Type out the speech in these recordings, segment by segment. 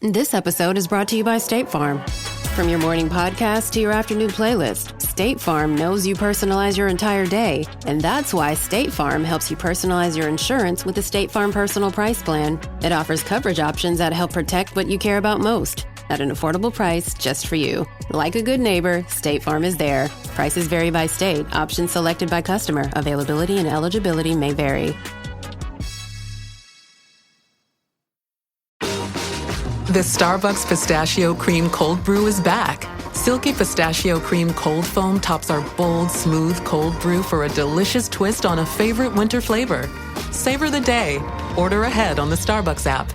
This episode is brought to you by State Farm. From your morning podcast to your afternoon playlist, State Farm knows you personalize your entire day, and that's why State Farm helps you personalize your insurance with the State Farm Personal Price Plan. It offers coverage options that help protect what you care about most at an affordable price just for you. Like a good neighbor, State Farm is there. Prices vary by state. Options selected by customer. Availability and eligibility may vary. The Starbucks Pistachio Cream Cold Brew is back. Silky Pistachio Cream Cold Foam tops our bold, smooth cold brew for a delicious twist on a favorite winter flavor. Savor the day. Order ahead on the Starbucks app.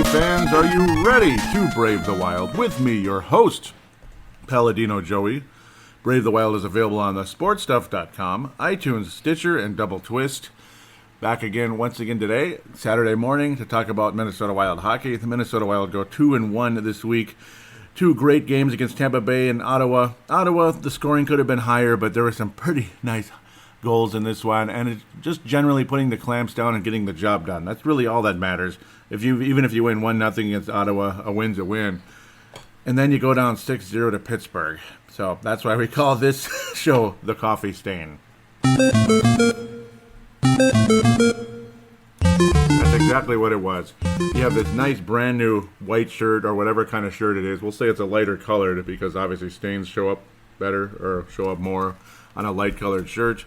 Fans, are you ready to brave the wild? With me, your host, Paladino Joey. Brave the Wild is available on the sportstuff.com, iTunes, Stitcher, and Double Twist. Back again, once again today, Saturday morning, to talk about Minnesota Wild hockey. The Minnesota Wild go 2-1 this week. Two great games against Tampa Bay and Ottawa. Ottawa, the scoring could have been higher, but there were some pretty nice goals in this one, and it's just generally putting the clamps down and getting the job done. That's really all that matters. Even if you win 1-0 against Ottawa, a win's a win. And then you go down 6-0 to Pittsburgh. So that's why we call this show the Coffee Stain. That's exactly what it was. You have this nice brand new white shirt or whatever kind of shirt it is. We'll say it's a lighter colored because obviously stains show up better or show up more on a light colored shirt.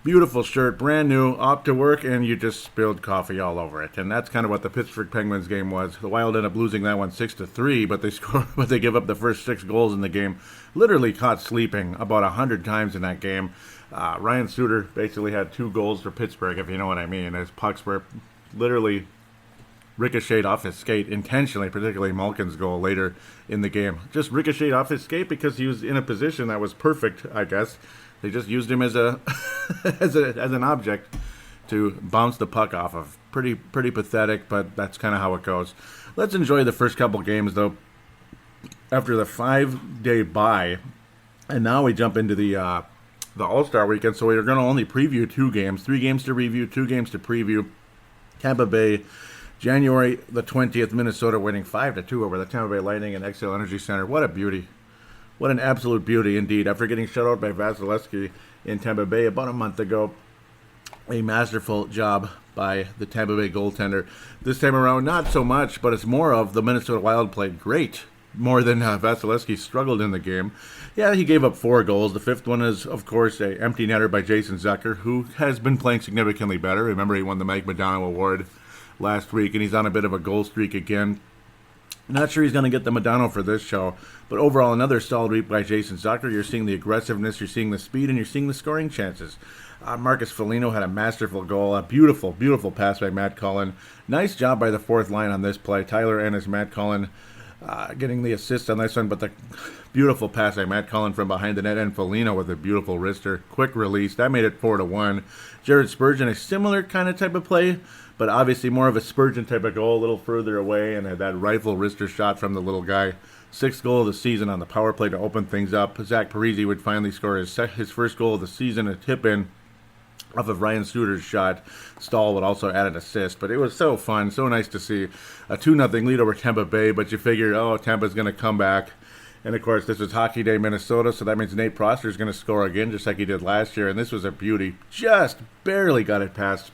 Beautiful shirt, brand new, off to work, and you just spilled coffee all over it. And that's kind of what the Pittsburgh Penguins game was. The Wild ended up losing that one 6-3, but they give up the first 6 goals in the game. Literally caught sleeping about 100 times in that game. Ryan Suter basically had 2 goals for Pittsburgh, if you know what I mean. His pucks were literally ricocheted off his skate intentionally, particularly Malkin's goal later in the game. Just ricocheted off his skate because he was in a position that was perfect, I guess. They just used him as a as an object to bounce the puck off of. Pretty pathetic, but that's kind of how it goes. Let's enjoy the first couple games, though. After the 5-day bye, and now we jump into the All-Star weekend, so we're going to only preview 2 games. 3 games to review, 2 games to preview. Tampa Bay, January the 20th, Minnesota winning 5-2 over the Tampa Bay Lightning and XL Energy Center. What a beauty. What an absolute beauty indeed. After getting shut out by Vasilevsky in Tampa Bay about a month ago, a masterful job by the Tampa Bay goaltender. This time around, not so much, but it's more of the Minnesota Wild played great. More than Vasilevsky struggled in the game. Yeah, he gave up 4 goals. The 5th one is, of course, an empty netter by Jason Zucker, who has been playing significantly better. Remember, he won the Mike Modano Award last week, and he's on a bit of a goal streak again. Not sure he's going to get the Modano for this show, but overall another solid week by Jason Zucker. You're seeing the aggressiveness, you're seeing the speed, and you're seeing the scoring chances. Marcus Foligno had a masterful goal, a beautiful, beautiful pass by Matt Cullen. Nice job by the 4th line on this play. Tyler Ennis, Matt Cullen getting the assist on this one, but the beautiful pass by Matt Cullen from behind the net, and Foligno with a beautiful wrister. Quick release. That made it 4-1. Jared Spurgeon, a similar kind of type of play, but obviously more of a Spurgeon type of goal, a little further away, and had that rifle wrister shot from the little guy. 6th goal of the season on the power play to open things up. Zach Parise would finally score his first goal of the season, a tip-in off of Ryan Suter's shot. Stahl would also add an assist, but it was so fun, so nice to see a 2-0 lead over Tampa Bay, but you figured, Tampa's going to come back. And, of course, this was Hockey Day Minnesota, so that means Nate Prosser is going to score again, just like he did last year, and this was a beauty. Just barely got it past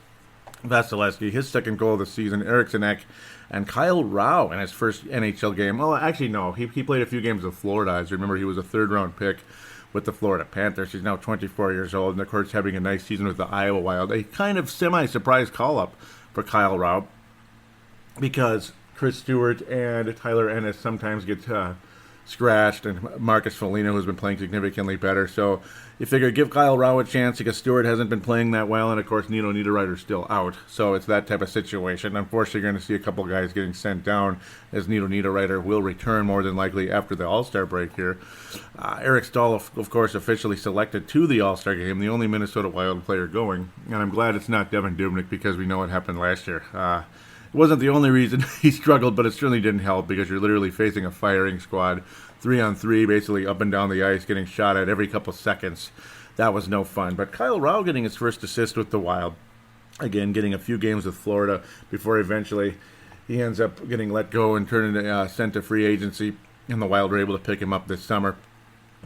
Vasilevsky, his 2nd goal of the season. Eriksson Ek and Kyle Rao in his first NHL game. Well, actually, no. He played a few games with Florida. As you remember, he was a 3rd-round pick with the Florida Panthers. He's now 24 years old, and, of course, having a nice season with the Iowa Wild. A kind of semi-surprise call-up for Kyle Rao because Chris Stewart and Tyler Ennis sometimes get scratched, and Marcus Foligno, who's been playing significantly better. So you figure give Kyle Rau a chance because Stewart hasn't been playing that well, and of course Nino Niederreiter's still out. So it's that type of situation. Unfortunately, you're going to see a couple guys getting sent down as Nino Niederreiter will return more than likely after the All-Star break here. Eric Staal, of course, officially selected to the All-Star game, the only Minnesota Wild player going. And I'm glad it's not Devan Dubnyk because we know what happened last year. It wasn't the only reason he struggled, but it certainly didn't help because you're literally facing a firing squad, 3-on-3, basically up and down the ice, getting shot at every couple seconds. That was no fun. But Kyle Rau getting his first assist with the Wild, again, getting a few games with Florida before eventually he ends up getting let go and sent to free agency, and the Wild were able to pick him up this summer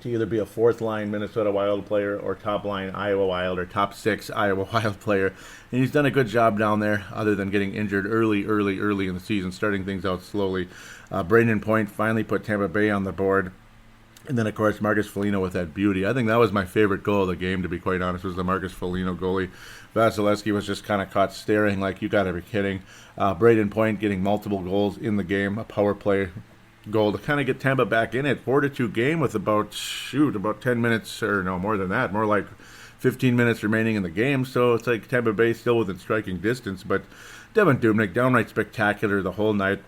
to either be a fourth-line Minnesota Wild player or top-line Iowa Wild or top-six Iowa Wild player. And he's done a good job down there other than getting injured early in the season, starting things out slowly. Brayden Point finally put Tampa Bay on the board. And then, of course, Marcus Foligno with that beauty. I think that was my favorite goal of the game, to be quite honest, was the Marcus Foligno goalie. Vasilevsky was just kind of caught staring like, you got to be kidding. Brayden Point getting multiple goals in the game, a power play goal to kind of get Tampa back in it. 4-2 game with about 10 minutes, or no, more than that, more like 15 minutes remaining in the game. So it's like Tampa Bay still within striking distance. But Devan Dubnyk, downright spectacular the whole night.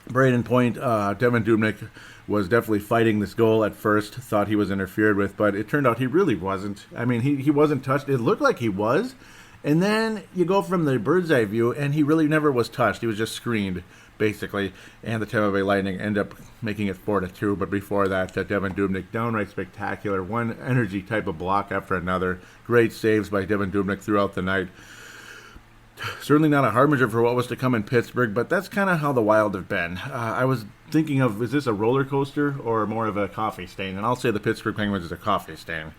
Brayden Point, Devan Dubnyk was definitely fighting this goal at first, thought he was interfered with, but it turned out he really wasn't. I mean, he wasn't touched. It looked like he was. And then you go from the bird's eye view, and he really never was touched. He was just screened, basically. And the Tampa Bay Lightning end up making it 4-2. But before that, Devan Dubnyk, downright spectacular. One energy type of block after another. Great saves by Devan Dubnyk throughout the night. Certainly not a harbinger for what was to come in Pittsburgh, but that's kind of how the Wild have been. I was thinking of, is this a roller coaster or more of a coffee stain? And I'll say the Pittsburgh Penguins is a coffee stain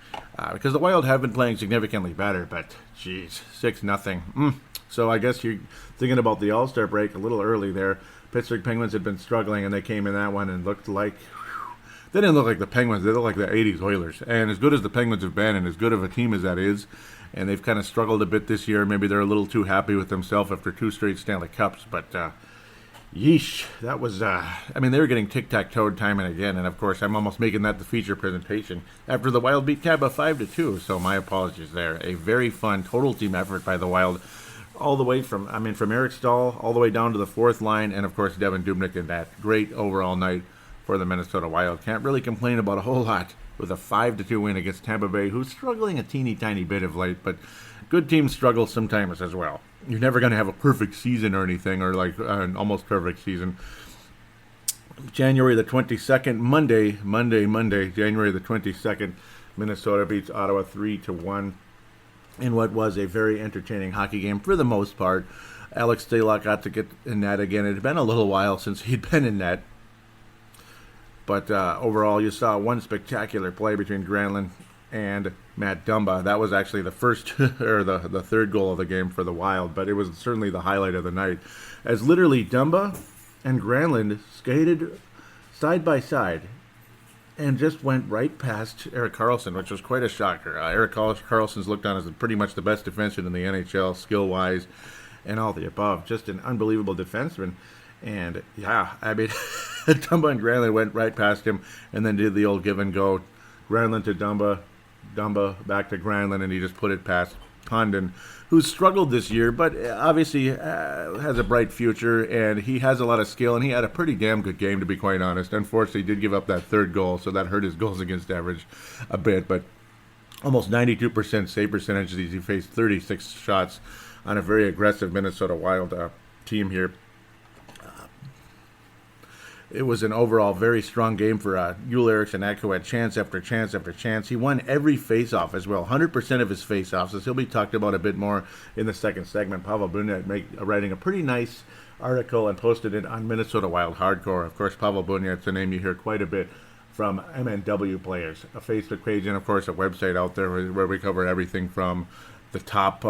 because the Wild have been playing significantly better, but geez, 6-0. So I guess you're thinking about the All-Star break a little early there. Pittsburgh Penguins had been struggling, and they came in that one and looked like, they didn't look like the Penguins, they looked like the 80s Oilers. And as good as the Penguins have been, and as good of a team as that is, and they've kind of struggled a bit this year. Maybe they're a little too happy with themselves after 2 straight Stanley Cups. But, yeesh, that was, they were getting tic-tac-toed time and again. And, of course, I'm almost making that the feature presentation after the Wild beat Tampa 5-2. So my apologies there. A very fun total team effort by the Wild. All the way from Eric Staal all the way down to the fourth line. And, of course, Devan Dubnyk in that great overall night for the Minnesota Wild. Can't really complain about a whole lot with a 5-2 win against Tampa Bay, who's struggling a teeny tiny bit of late, but good teams struggle sometimes as well. You're never going to have a perfect season or anything, or like an almost perfect season. January the 22nd, Monday, January the 22nd, Minnesota beats Ottawa 3-1 in what was a very entertaining hockey game for the most part. Alex Stalock got to get in net again. It had been a little while since he'd been in net. But overall, you saw one spectacular play between Granlund and Matt Dumba. That was actually the first or the third goal of the game for the Wild, but it was certainly the highlight of the night. As literally Dumba and Granlund skated side by side and just went right past Erik Karlsson, which was quite a shocker. Erik Karlsson's looked on as pretty much the best defenseman in the NHL, skill-wise, and all the above. Just an unbelievable defenseman. And, yeah, Dumba and Granlund went right past him and then did the old give and go. Granlund to Dumba, Dumba back to Granlund, and he just put it past Condon, who's struggled this year, but obviously has a bright future, and he has a lot of skill, and he had a pretty damn good game, to be quite honest. Unfortunately, he did give up that third goal, so that hurt his goals against average a bit, but almost 92% save percentage as he faced 36 shots on a very aggressive Minnesota Wild team here. It was an overall very strong game for Joel Eriksson, who had chance after chance after chance. He won every face-off as well, 100% of his face-offs, as he'll be talked about a bit more in the second segment. Pavel Bunia writing a pretty nice article and posted it on Minnesota Wild Hardcore. Of course, Pavel Bunia, it's a name you hear quite a bit from MNW players. A Facebook page and, of course, a website out there where we cover everything from the top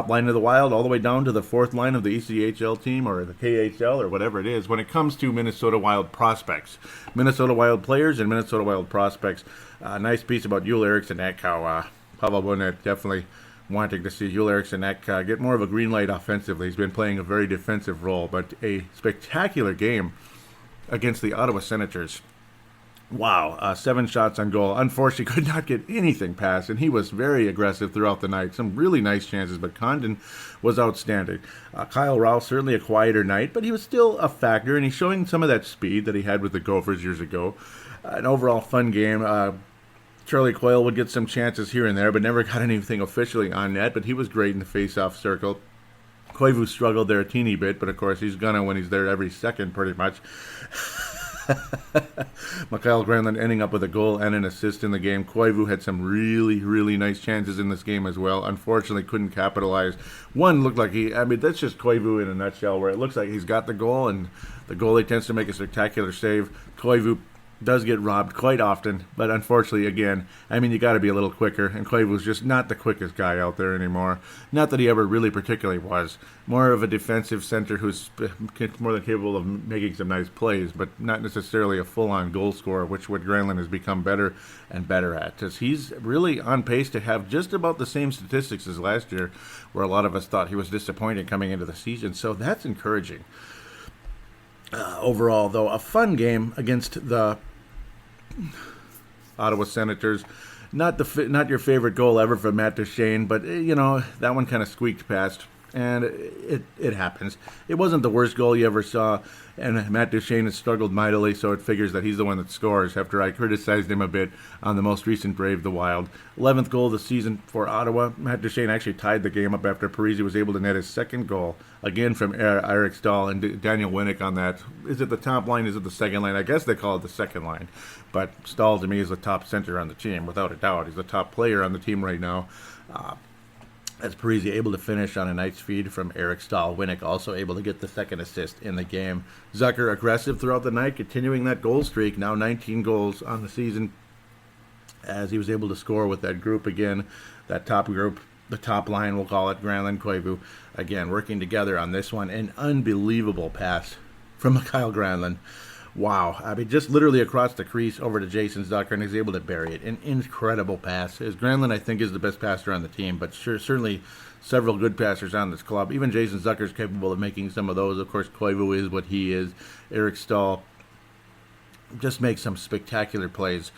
line of the Wild all the way down to the fourth line of the ECHL team or the KHL or whatever it is when it comes to Minnesota Wild prospects. Minnesota Wild players and Minnesota Wild prospects. Nice piece about Joel Eriksson, how Pavel Bunia definitely wanting to see Joel Eriksson get more of a green light offensively. He's been playing a very defensive role, but a spectacular game against the Ottawa Senators. Wow, 7 shots on goal. Unfortunately, could not get anything past, and he was very aggressive throughout the night. Some really nice chances, but Condon was outstanding. Kyle Rowell, certainly a quieter night, but he was still a factor, and he's showing some of that speed that he had with the Gophers years ago. An overall fun game. Charlie Coyle would get some chances here and there, but never got anything officially on net, but he was great in the face-off circle. Koivu struggled there a teeny bit, but of course he's gonna when he's there every second pretty much. Mikael Granlund ending up with a goal and an assist in the game. Koivu had some really, really nice chances in this game as well. Unfortunately, couldn't capitalize. One looked like that's just Koivu in a nutshell, where it looks like he's got the goal, and the goalie tends to make a spectacular save. Koivu does get robbed quite often, but unfortunately, again, you got to be a little quicker, and Koivu's just not the quickest guy out there anymore. Not that he ever really particularly was. More of a defensive center who's more than capable of making some nice plays, but not necessarily a full-on goal scorer, which what Granlund has become better and better at, because he's really on pace to have just about the same statistics as last year, where a lot of us thought he was disappointing coming into the season, so that's encouraging. Overall, though, a fun game against the Ottawa Senators. Not your favorite goal ever for Matt Duchene, but that one kind of squeaked past, and it happens. It wasn't the worst goal you ever saw, and Matt Duchene has struggled mightily, so it figures that he's the one that scores after I criticized him a bit on the most recent Brave the Wild. 11th goal of the season for Ottawa. Matt Duchene actually tied the game up after Parise was able to net his second goal, again from Eric Stahl and Daniel Winnick on that. Is it the top line? Is it the second line? I guess they call it the second line, but Stahl to me is the top center on the team, without a doubt. He's the top player on the team right now. As Parise able to finish on a nice feed from Eric Stahl. Winnick also able to get the second assist in the game. Zucker aggressive throughout the night, continuing that goal streak, now 19 goals on the season, as he was able to score with that group again, that top group, the top line, we'll call it, Granlund, Koivu, again, working together on this one. An unbelievable pass from Mikael Granlund. Wow. Just literally across the crease over to Jason Zucker, and he's able to bury it. An incredible pass. Granlund, I think, is the best passer on the team, but certainly several good passers on this club. Even Jason Zucker is capable of making some of those. Of course, Koivu is what he is. Eric Stahl just makes some spectacular plays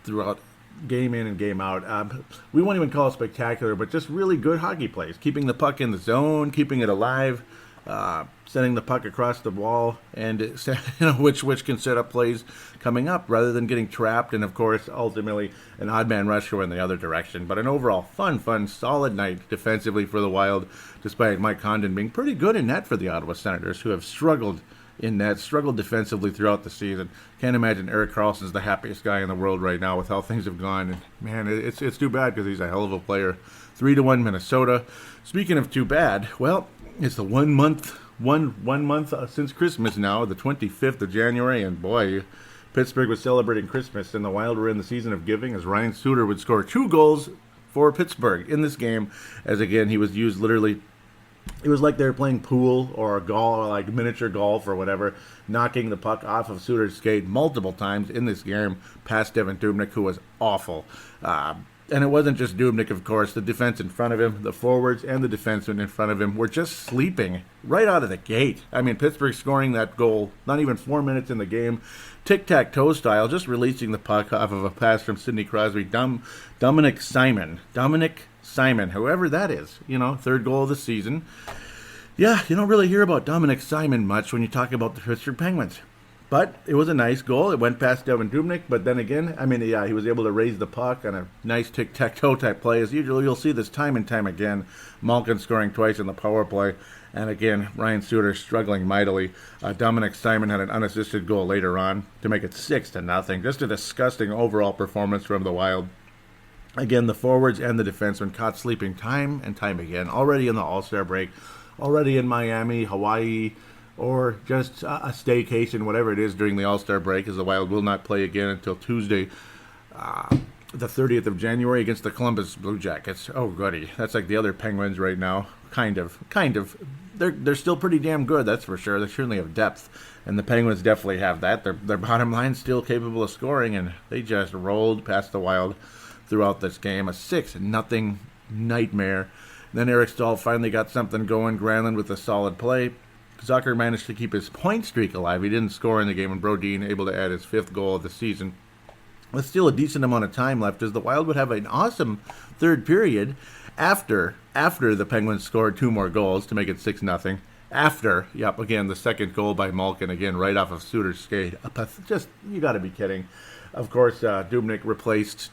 throughout game in and game out. We won't even call it spectacular, but just really good hockey plays. Keeping the puck in the zone, keeping it alive, sending the puck across the wall, and which can set up plays coming up rather than getting trapped, and of course ultimately an odd man rush going the other direction. But an overall fun, solid night defensively for the Wild, despite Mike Condon being pretty good in net for the Ottawa Senators, who have struggled in net, struggled defensively throughout the season. Can't imagine Erik Karlsson's the happiest guy in the world right now with how things have gone, and man, it's too bad because he's a hell of a player. 3-1 Minnesota. Speaking of too bad, well, it's the one month since Christmas now, the 25th of January, and boy, Pittsburgh was celebrating Christmas, and the Wild were in the season of giving, as Ryan Suter would score 2 goals for Pittsburgh in this game, as again he was used literally. It was like they were playing pool or golf, or like miniature golf or whatever, knocking the puck off of Suter's skate multiple times in this game past Devan Dubnyk, who was awful. And it wasn't just Dubnyk, of course. The defense in front of him, the forwards and the defensemen in front of him were just sleeping right out of the gate. Pittsburgh scoring that goal, not even 4 minutes in the game, tic-tac-toe style, just releasing the puck off of a pass from Sidney Crosby. Dominic Simon, whoever that is, third goal of the season. Yeah, you don't really hear about Dominic Simon much when you talk about the Pittsburgh Penguins. But it was a nice goal. It went past Devan Dubnyk, but then again, he was able to raise the puck on a nice tic-tac-toe type play. As usual, you'll see this time and time again. Malkin scoring twice in the power play, and again, Ryan Suter struggling mightily. Dominic Simon had an unassisted goal later on to make it 6-0. Just a disgusting overall performance from the Wild. Again, the forwards and the defensemen caught sleeping time and time again. Already in the All-Star break, already in Miami, Hawaii, or just a staycation, whatever it is, during the All-Star break, as the Wild will not play again until Tuesday, the 30th of January against the Columbus Blue Jackets. Oh, goody. That's like the other Penguins right now. Kind of. They're still pretty damn good, that's for sure. They certainly have depth, and the Penguins definitely have that. Their bottom line's still capable of scoring, and they just rolled past the Wild throughout this game. A 6-0 nightmare. Then Eric Stahl finally got something going. Granlund with a solid play. Zucker managed to keep his point streak alive. He didn't score in the game, and Brodin able to add his 5th goal of the season. With still a decent amount of time left, as the Wild would have an awesome third period after the Penguins scored 2 more goals to make it 6-0. After, again, the second goal by Malkin, again, right off of Suter's skate. Just, you got to be kidding. Of course, Dubnyk replaced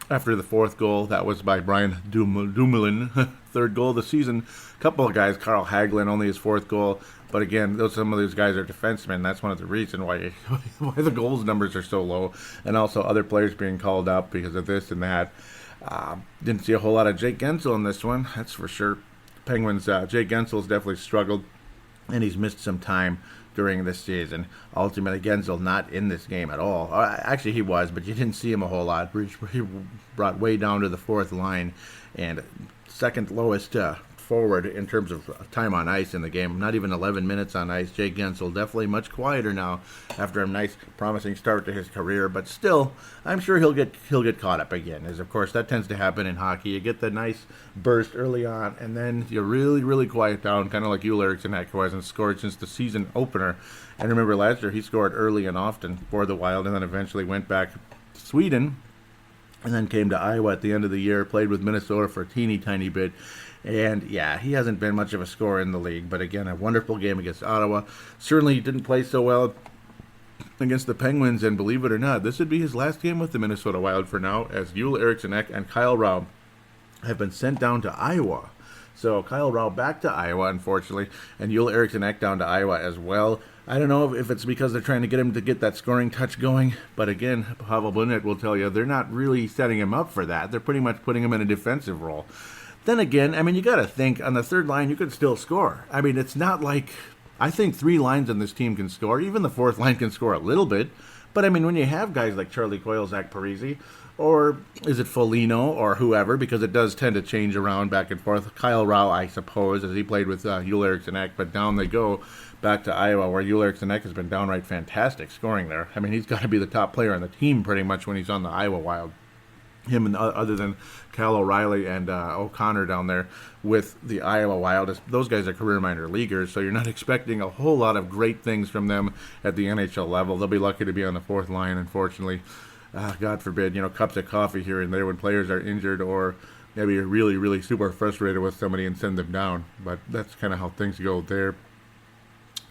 after the 4th goal. That was by Brian Dumoulin, 3rd goal of the season. A couple of guys, Carl Hagelin, only his 4th goal. But again, some of these guys are defensemen. That's one of the reasons why the goals numbers are so low. And also other players being called up because of this and that. Didn't see a whole lot of Jake Gensel in this one, that's for sure. Penguins, Jake Gensel's definitely struggled, and he's missed some time during this season. Ultimately, Gensel not in this game at all. Actually, he was, but you didn't see him a whole lot. He brought way down to the 4th line, and second lowest forward in terms of time on ice in the game. Not even 11 minutes on ice. Jake Gensel definitely much quieter now after a nice, promising start to his career. But still, I'm sure he'll get caught up again. As of course that tends to happen in hockey. You get the nice burst early on, and then you really, really quiet down, kind of like Joel Eriksson who hasn't scored since the season opener. And remember last year he scored early and often for the Wild, and then eventually went back to Sweden, and then came to Iowa at the end of the year. Played with Minnesota for a teeny tiny bit. And, he hasn't been much of a scorer in the league. But, again, a wonderful game against Ottawa. Certainly didn't play so well against the Penguins. And believe it or not, this would be his last game with the Minnesota Wild for now, as Joel Eriksson and Kyle Rau have been sent down to Iowa. So, Kyle Rau back to Iowa, unfortunately, and Joel Eriksson down to Iowa as well. I don't know if it's because they're trying to get him to get that scoring touch going. But, again, Pavel Bunet will tell you, they're not really setting him up for that. They're pretty much putting him in a defensive role. Then again, you got to think, on the 3rd line, you could still score. It's not like, I think 3 lines on this team can score. Even the 4th line can score a little bit. But, when you have guys like Charlie Coyle, Zach Parise, or is it Foligno, or whoever, because it does tend to change around back and forth. Kyle Rau, I suppose, as he played with Joel Eriksson, but down they go back to Iowa, where Joel Eriksson has been downright fantastic scoring there. He's got to be the top player on the team pretty much when he's on the Iowa Wild. Him and other than Cal O'Reilly and O'Connor down there with the Iowa Wild. Those guys are career minor leaguers, so you're not expecting a whole lot of great things from them at the NHL level. They'll be lucky to be on the 4th line, unfortunately. God forbid, cups of coffee here and there when players are injured, or maybe you're really, really super frustrated with somebody and send them down. But that's kind of how things go there.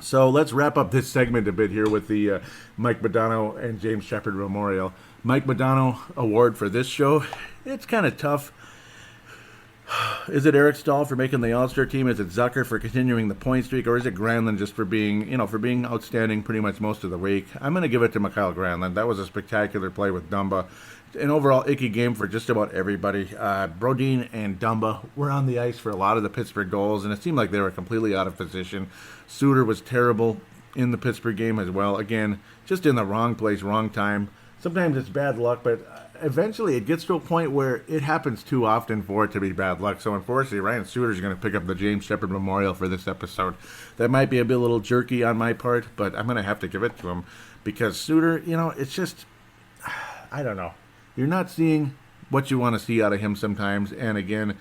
So let's wrap up this segment a bit here with the Mike Modano and James Shepard Memorial. Mike Modano Award for this show, it's kind of tough. Is it Eric Stahl for making the All-Star team? Is it Zucker for continuing the point streak? Or is it Granlund just for being outstanding pretty much most of the week? I'm going to give it to Mikael Granlund. That was a spectacular play with Dumba. An overall icky game for just about everybody. Brodin and Dumba were on the ice for a lot of the Pittsburgh goals, and it seemed like they were completely out of position. Suter was terrible in the Pittsburgh game as well. Again, just in the wrong place, wrong time. Sometimes it's bad luck, but eventually it gets to a point where it happens too often for it to be bad luck. So unfortunately, Ryan Suter's going to pick up the James Shepard Memorial for this episode. That might be a little jerky on my part, but I'm going to have to give it to him because Suter, it's just, I don't know. You're not seeing what you want to see out of him sometimes. And again,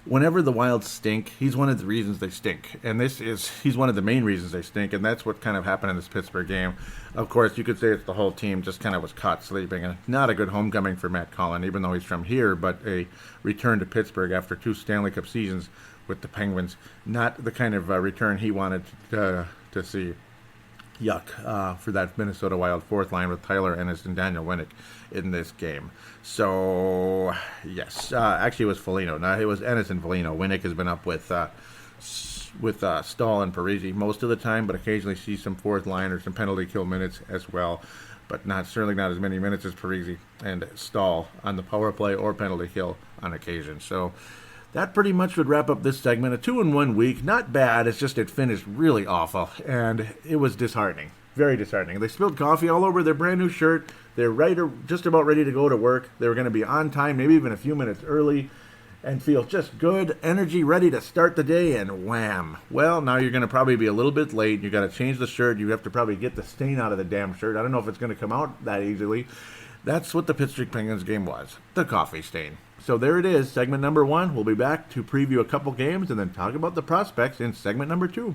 whenever the Wild stink, he's one of the reasons they stink. And he's one of the main reasons they stink. And that's what kind of happened in this Pittsburgh game. Of course, you could say it's the whole team just kind of was caught sleeping. And not a good homecoming for Matt Cullen, even though he's from here, but a return to Pittsburgh after 2 Stanley Cup seasons with the Penguins. Not the kind of return he wanted to see. Yuck for that Minnesota Wild 4th line with Tyler Ennis and Daniel Winnick in this game. So, yes. Actually, it was Foligno. No, it was Ennis and Foligno. Winnick has been up with Stahl and Parise most of the time, but occasionally sees some 4th line or some penalty kill minutes as well. But certainly not as many minutes as Parise and Stahl on the power play or penalty kill on occasion. So, that pretty much would wrap up this segment. A 2-1 week. Not bad. It's just it finished really awful. And it was disheartening. Very disheartening. They spilled coffee all over their brand new shirt. They're just about ready to go to work. They were going to be on time, maybe even a few minutes early, and feel just good, energy, ready to start the day, and wham. Well, now you're going to probably be a little bit late. You got to change the shirt. You have to probably get the stain out of the damn shirt. I don't know if it's going to come out that easily. That's what the Pittsburgh Penguins game was. The coffee stain. So there it is, segment number 1. We'll be back to preview a couple games and then talk about the prospects in segment number 2.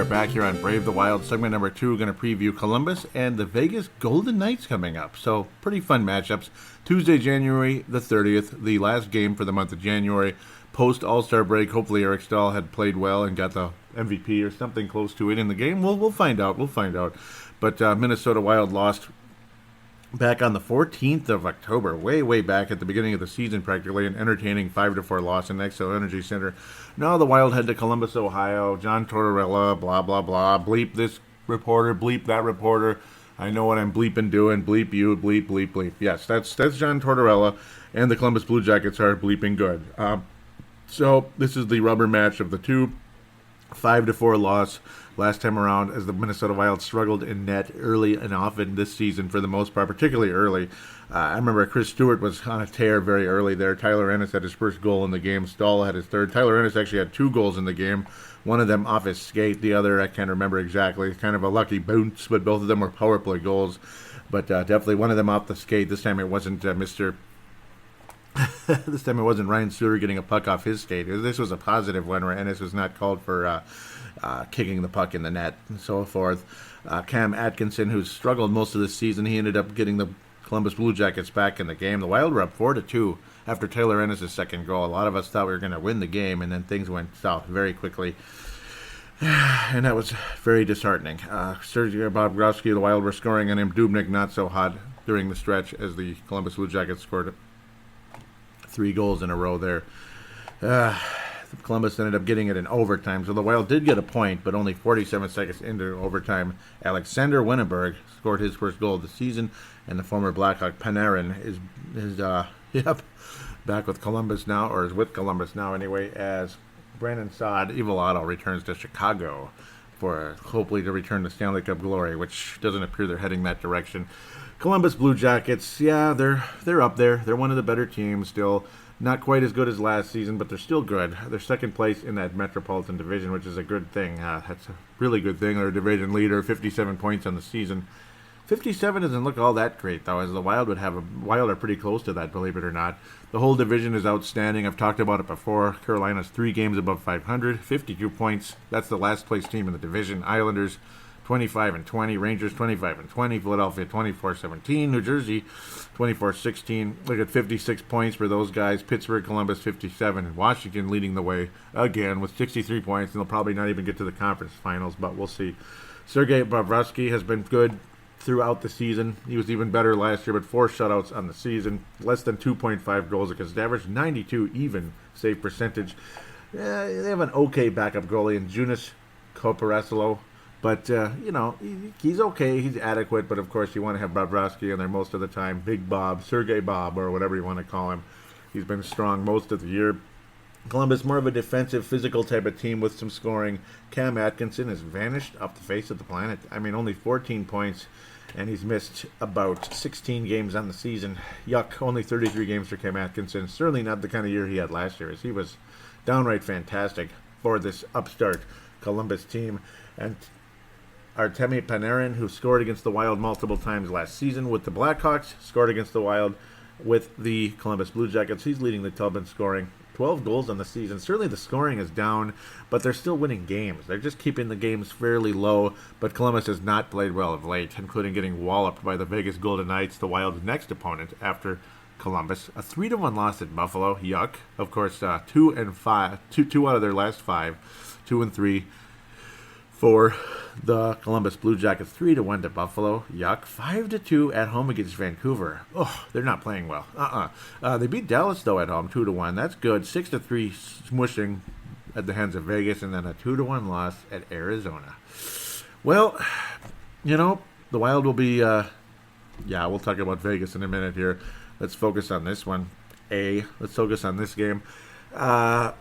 back here on Brave the Wild. Segment number 2, going to preview Columbus and the Vegas Golden Knights coming up. So, pretty fun matchups. Tuesday, January the 30th, the last game for the month of January. Post All-Star break, hopefully Eric Stahl had played well and got the MVP or something close to it in the game. We'll find out. But Minnesota Wild lost back on the 14th of October, way back at the beginning of the season, practically an entertaining 5-4 loss in Xcel Energy Center. Now the Wild head to Columbus, Ohio. John Tortorella, blah, blah, blah. Bleep this reporter, bleep that reporter. I know what I'm bleeping doing. Bleep you, bleep, bleep, bleep. Yes, that's John Tortorella, and the Columbus Blue Jackets are bleeping good. So this is the rubber match of the two. 5-4 loss last time around as the Minnesota Wild struggled in net early and often this season for the most part, particularly early. I remember Chris Stewart was on a tear very early there. Tyler Ennis had his first goal in the game. Stahl had his third. Tyler Ennis actually had 2 goals in the game. One of them off his skate. The other, I can't remember exactly. Kind of a lucky bounce, but both of them were power play goals. But definitely one of them off the skate. This time it wasn't This time it wasn't Ryan Suter getting a puck off his skate. This was a positive one where Ennis was not called for kicking the puck in the net and so forth. Cam Atkinson, who's struggled most of the season, he ended up getting the Columbus Blue Jackets back in the game. The Wild were up 4-2 after Taylor Ennis' second goal. A lot of us thought we were going to win the game, and then things went south very quickly. And that was very disheartening. Sergei Bobrovsky, the Wild were scoring on him. Dubnyk not so hot during the stretch as the Columbus Blue Jackets scored 3 goals in a row there. Columbus ended up getting it in overtime, so the Wild did get a point, but only 47 seconds into overtime, Alexander Wennerberg scored his first goal of the season, and the former Blackhawk Panarin is back with Columbus now, or is with Columbus now anyway, as Brandon Saad, Evil Otto, returns to Chicago for hopefully to return to Stanley Cup glory, which doesn't appear they're heading that direction. Columbus Blue Jackets, yeah, they're up there. They're one of the better teams still. Not quite as good as last season, but they're still good. They're second place in that Metropolitan Division, which is a good thing. That's a really good thing. They're a division leader, 57 points on the season. 57 doesn't look all that great, though, as the Wild would have. Wild are pretty close to that, believe it or not. The whole division is outstanding. I've talked about it before. Carolina's 3 games above 500, 52 points. That's the last place team in the division. Islanders 25-20, Rangers 25-20, Philadelphia 24-17, New Jersey 24-16. Look at 56 points for those guys. Pittsburgh, Columbus 57, and Washington leading the way again with 63 points, and they'll probably not even get to the conference finals, but we'll see. Sergei Bobrovsky has been good throughout the season. He was even better last year, but 4 shutouts on the season, less than 2.5 goals against average, 92 even save percentage. They have an okay backup goalie in Joonas Korpisalo. But, he's okay. He's adequate. But, of course, you want to have Bobrovsky in there most of the time. Big Bob, Sergei Bob, or whatever you want to call him. He's been strong most of the year. Columbus, more of a defensive, physical type of team with some scoring. Cam Atkinson has vanished off the face of the planet. I mean, only 14 points, and he's missed about 16 games on the season. Yuck, only 33 games for Cam Atkinson. Certainly not the kind of year he had last year, as he was downright fantastic for this upstart Columbus team. And Artemi Panarin, who scored against the Wild multiple times last season with the Blackhawks, scored against the Wild with the Columbus Blue Jackets. He's leading the tub in scoring. 12 goals on the season. Certainly the scoring is down, but they're still winning games. They're just keeping the games fairly low, but Columbus has not played well of late, including getting walloped by the Vegas Golden Knights, the Wild's next opponent after Columbus. A 3-1 loss at Buffalo. Yuck. Of course, 2 out of their last 5. 2-3. For the Columbus Blue Jackets, 3-1 to Buffalo. Yuck. 5-2 at home against Vancouver. Oh, they're not playing well. They beat Dallas, though, at home, 2-1. That's good. 6-3 smushing at the hands of Vegas, and then a 2-1 loss at Arizona. Well, the Wild will be, we'll talk about Vegas in a minute here. Let's focus on this one. Let's focus on this game. A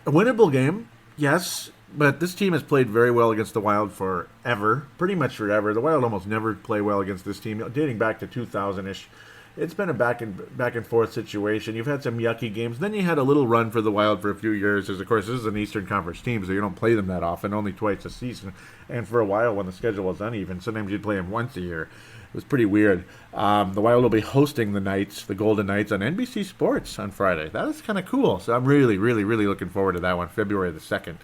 winnable game, yes. But this team has played very well against the Wild forever, pretty much forever. The Wild almost never play well against this team, dating back to 2000-ish. It's been a back and forth situation. You've had some yucky games. Then you had a little run for the Wild for a few years, as of course this is an Eastern Conference team, so you don't play them that often, only twice a season. And for a while, when the schedule was uneven, sometimes you'd play them once a year. It was pretty weird. The Wild will be hosting the Golden Knights, on NBC Sports on Friday. That is kind of cool. So I'm really, really, really looking forward to that one, February the 2nd.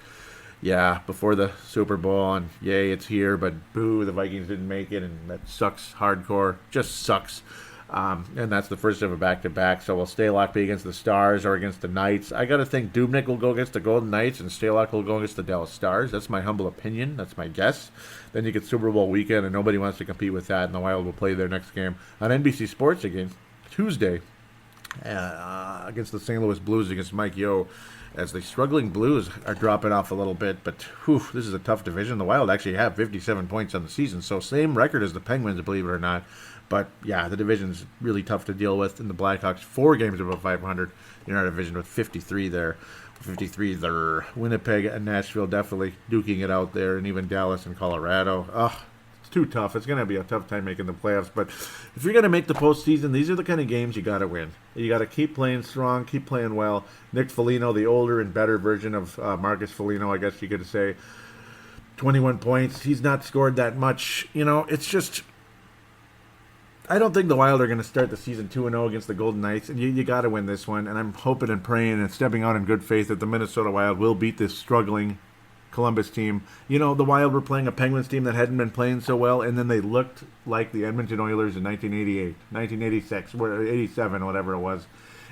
yeah, before the Super Bowl, and yay, it's here, but boo, the Vikings didn't make it, and that sucks hardcore. Just sucks. And that's the first of a back-to-back, so will Stalock be against the Stars or against the Knights? I got to think Dubnyk will go against the Golden Knights, and Stalock will go against the Dallas Stars. That's my humble opinion. That's my guess. Then you get Super Bowl weekend, and nobody wants to compete with that, and the Wild will play their next game on NBC Sports again, Tuesday, against the St. Louis Blues, against Mike Yeo, as the struggling Blues are dropping off a little bit. But this is a tough division. The Wild actually have 57 points on the season, so same record as the Penguins, believe it or not. But yeah, the division's really tough to deal with. And the Blackhawks, 4 games above 500 in our division with 53 there. 53 there. Winnipeg and Nashville definitely duking it out there, and even Dallas and Colorado. It's too tough. It's going to be a tough time making the playoffs. But if you're going to make the postseason, these are the kind of games you got to win. You got to keep playing strong, keep playing well. Nick Foligno, the older and better version of Marcus Foligno, I guess you could say, 21 points. He's not scored that much. It's just, I don't think the Wild are going to start the season 2-0 against the Golden Knights, and you got to win this one. And I'm hoping and praying and stepping out in good faith that the Minnesota Wild will beat this struggling Columbus team. The Wild were playing a Penguins team that hadn't been playing so well, and then they looked like the Edmonton Oilers in 1988, 1986, 87, whatever it was,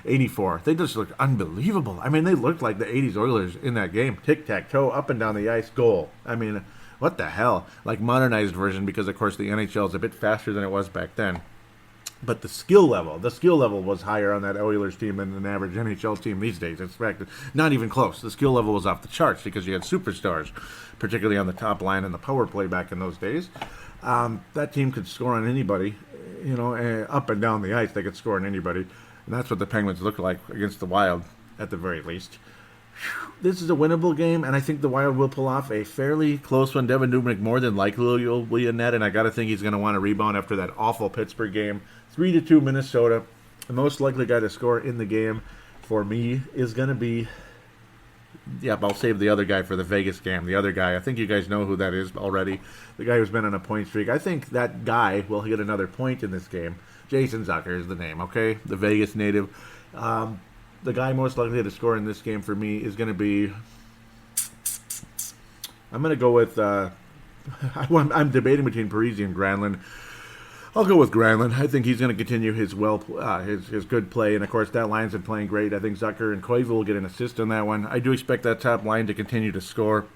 84. They just looked unbelievable. I mean, they looked like the 80s Oilers in that game. Tic-tac-toe, up and down the ice, goal. I mean, what the hell? Like modernized version, because of course the NHL is a bit faster than it was back then. But the skill level was higher on that Oilers team than an average NHL team these days. In fact, not even close. The skill level was off the charts because you had superstars, particularly on the top line and the power play back in those days. That team could score on anybody, up and down the ice. They could score on anybody. And that's what the Penguins look like against the Wild, at the very least. This is a winnable game, and I think the Wild will pull off a fairly close one. Devin Dubnyk more than likely will be in net, and I got to think he's going to want to rebound after that awful Pittsburgh game. 3-2 Minnesota. The most likely guy to score in the game for me is going to be, I'll save the other guy for the Vegas game. The other guy, I think you guys know who that is already. The guy who's been on a point streak. I think that guy will get another point in this game. Jason Zucker is the name, okay? The Vegas native. The guy most likely to score in this game for me is going to be, I'm going to go with, I'm debating between Parise and Granlund. I'll go with Granlund. I think he's going to continue his his good play, and of course that line's been playing great. I think Zucker and Koivu will get an assist on that one. I do expect that top line to continue to score.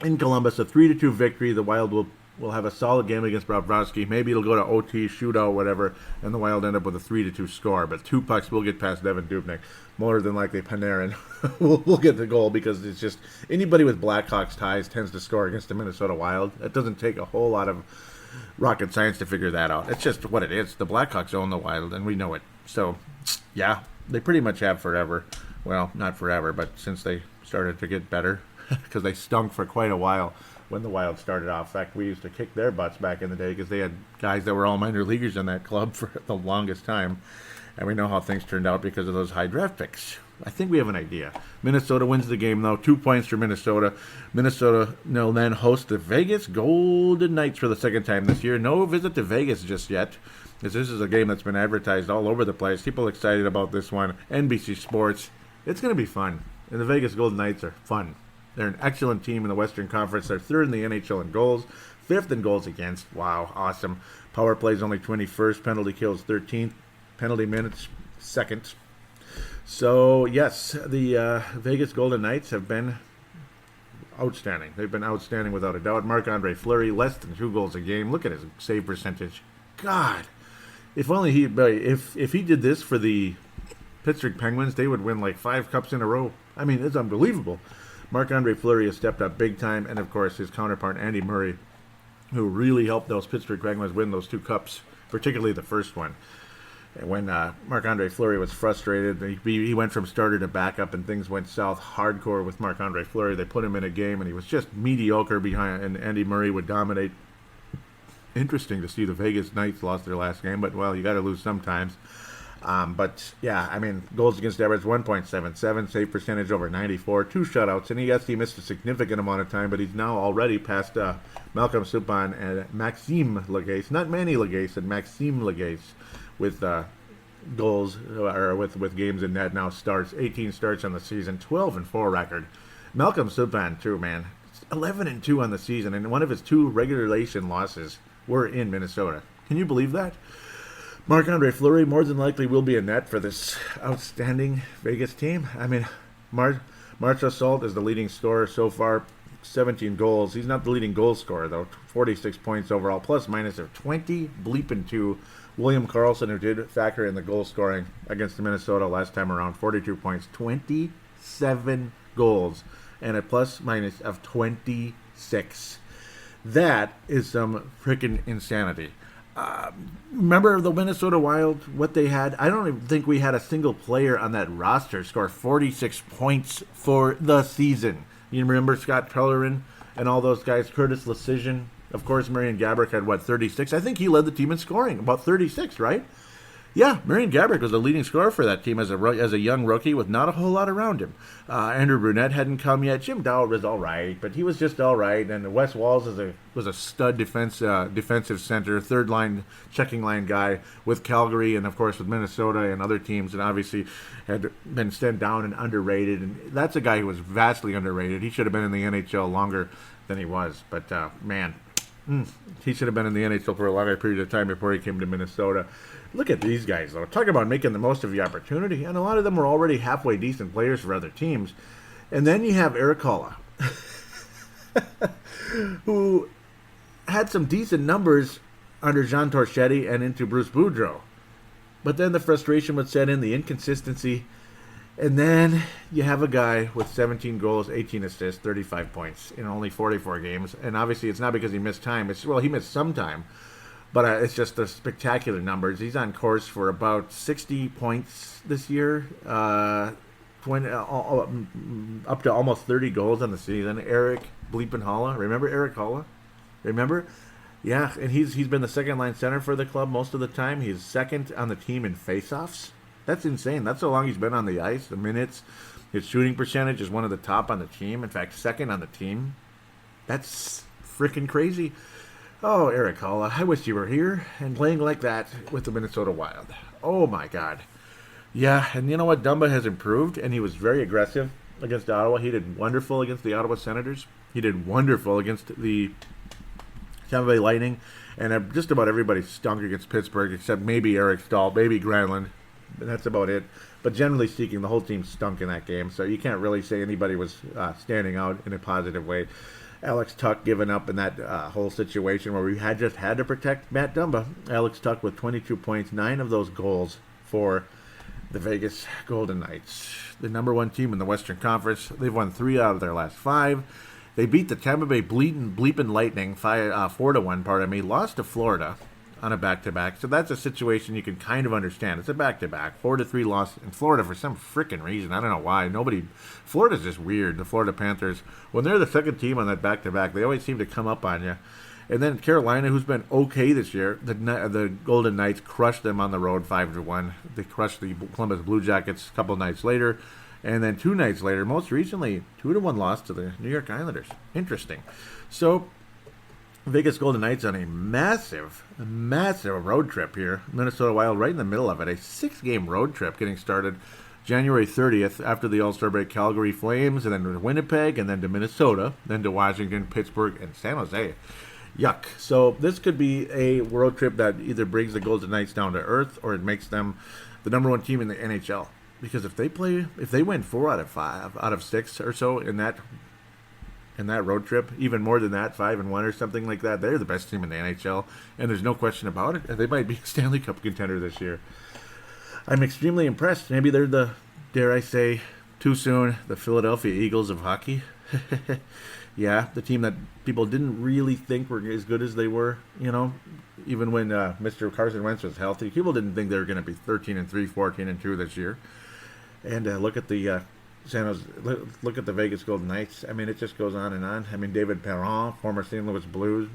In Columbus, a 3-2 victory. The Wild will have a solid game against Bobrovsky. Maybe it'll go to OT, shootout, whatever, and the Wild end up with a 3-2 score. But 2 pucks will get past Devin Dubnyk. More than likely, Panarin will get the goal, because it's just anybody with Blackhawks ties tends to score against the Minnesota Wild. It doesn't take a whole lot of rocket science to figure that out. It's just what it is. The Blackhawks own the Wild, and we know it. So, yeah, they pretty much have forever. Well, not forever, but since they started to get better, because they stunk for quite a while when the Wild started off. In fact, we used to kick their butts back in the day because they had guys that were all minor leaguers in that club for the longest time. And we know how things turned out because of those high draft picks. I think we have an idea. Minnesota wins the game, though. 2 points for Minnesota. Minnesota will then host the Vegas Golden Knights for the second time this year. No visit to Vegas just yet, because this is a game that's been advertised all over the place. People excited about this one. NBC Sports. It's going to be fun. And the Vegas Golden Knights are fun. They're an excellent team in the Western Conference. They're third in the NHL in goals, fifth in goals against. Wow, awesome. Power plays only 21st. Penalty kills 13th. Penalty minutes second. So, yes, the Vegas Golden Knights have been outstanding. They've been outstanding without a doubt. Marc-Andre Fleury, less than 2 goals a game. Look at his save percentage. God, if only if he did this for the Pittsburgh Penguins, they would win like 5 cups in a row. I mean, it's unbelievable. Marc-Andre Fleury has stepped up big time, and of course his counterpart Andy Murray, who really helped those Pittsburgh Penguins win those 2 cups, particularly the first one. When Marc-Andre Fleury was frustrated, he went from starter to backup, and things went south hardcore with Marc-Andre Fleury. They put him in a game, and he was just mediocre behind, and Andy Murray would dominate. Interesting to see the Vegas Knights lost their last game, but, well, you got to lose sometimes. But, yeah, I mean, goals against average 1.77, save percentage over 94, 2 shutouts, and he missed a significant amount of time, but he's now already past Malcolm Subban and Maxime Lagacé, not Manny Lagacé, and Maxime Lagacé, with goals, or with games in net now starts. 18 starts on the season, 12-4 record. Malcolm Subban too, man. 11-2 on the season, and one of his 2 regulation losses were in Minnesota. Can you believe that? Marc-Andre Fleury more than likely will be a net for this outstanding Vegas team. I mean, Marchal Salt is the leading scorer so far, 17 goals. He's not the leading goal scorer, though. 46 points overall, plus minus of 20-2. William Karlsson, who did factor in the goal scoring against Minnesota last time around, 42 points, 27 goals, and a plus minus of 26. That is some freaking insanity. Remember the Minnesota Wild, what they had? I don't even think we had a single player on that roster score 46 points for the season. You remember Scott Pellerin and all those guys, Curtis Lecision. Of course, Marian Gaborik had, 36? I think he led the team in scoring, about 36, right? Yeah, Marian Gaborik was the leading scorer for that team as a young rookie with not a whole lot around him. Andrew Brunette hadn't come yet. Jim Dowd was all right, but he was just all right. And Wes Walz was a stud defensive center, third line, checking line guy with Calgary and, of course, with Minnesota and other teams, and obviously had been sent down and underrated. And that's a guy who was vastly underrated. He should have been in the NHL longer than he was. But, he should have been in the NHL for a longer period of time before he came to Minnesota. Look at these guys, though. Talk about making the most of the opportunity. And a lot of them were already halfway decent players for other teams. And then you have Erik Haula, who had some decent numbers under Jean Torchetti and into Bruce Boudreau. But then the frustration would set in, the inconsistency. And then you have a guy with 17 goals, 18 assists, 35 points in only 44 games. And obviously it's not because he missed time. He missed some time. But it's just the spectacular numbers. He's on course for about 60 points this year, 20, up to almost 30 goals on the season. Erik Bleepin Haula. Remember Erik Haula? Remember? Yeah, and he's been the second-line center for the club most of the time. He's second on the team in faceoffs. That's insane. That's how long he's been on the ice, the minutes. His shooting percentage is one of the top on the team. In fact, second on the team. That's freaking crazy. Oh, Erik Haula, I wish you were here and playing like that with the Minnesota Wild. Oh, my God. Yeah, and you know what? Dumba has improved, and he was very aggressive against Ottawa. He did wonderful against the Ottawa Senators. He did wonderful against the Tampa Bay Lightning. And just about everybody stunk against Pittsburgh, except maybe Eric Stahl, maybe Granlund. That's about it. But generally speaking, the whole team stunk in that game, so you can't really say anybody was standing out in a positive way. Alex Tuch giving up in that whole situation where we had to protect Matt Dumba. Alex Tuch with 22 points, 9 of those goals for the Vegas Golden Knights. The number 1 team in the Western Conference. They've won 3 out of their last 5. They beat the Tampa Bay Bleepin' Lightning 4-1, lost to Florida on a back-to-back. So that's a situation you can kind of understand. It's a back-to-back, 4-3 loss in Florida for some freaking reason. I don't know why. Florida's just weird. The Florida Panthers, when they're the second team on that back-to-back, they always seem to come up on you. And then Carolina, who's been okay this year, the Golden Knights crushed them on the road 5-1. They crushed the Columbus Blue Jackets a couple nights later. And then 2 nights later, most recently, 2-1 loss to the New York Islanders. Interesting. So Vegas Golden Knights on a massive road trip here. Minnesota Wild right in the middle of it. A 6-game road trip getting started January 30th after the All-Star break. Calgary Flames, and then to Winnipeg, and then to Minnesota, then to Washington, Pittsburgh, and San Jose. Yuck. So this could be a road trip that either brings the Golden Knights down to earth or it makes them the number 1 team in the NHL. Because if they win 4 out of 5 out of 6 or so in that road trip, even more than that, 5-1 or something like that, they're the best team in the NHL, and there's no question about it. They might be a Stanley Cup contender this year. I'm extremely impressed. Maybe they're the, dare I say, too soon, the Philadelphia Eagles of hockey. Yeah, the team that people didn't really think were as good as they were, even when Mr. Carson Wentz was healthy. People didn't think they were going to be 13-3, 14-2 this year. And look at the look at the Vegas Golden Knights. I mean, it just goes on and on. I mean, David Perron, former St. Louis Blues,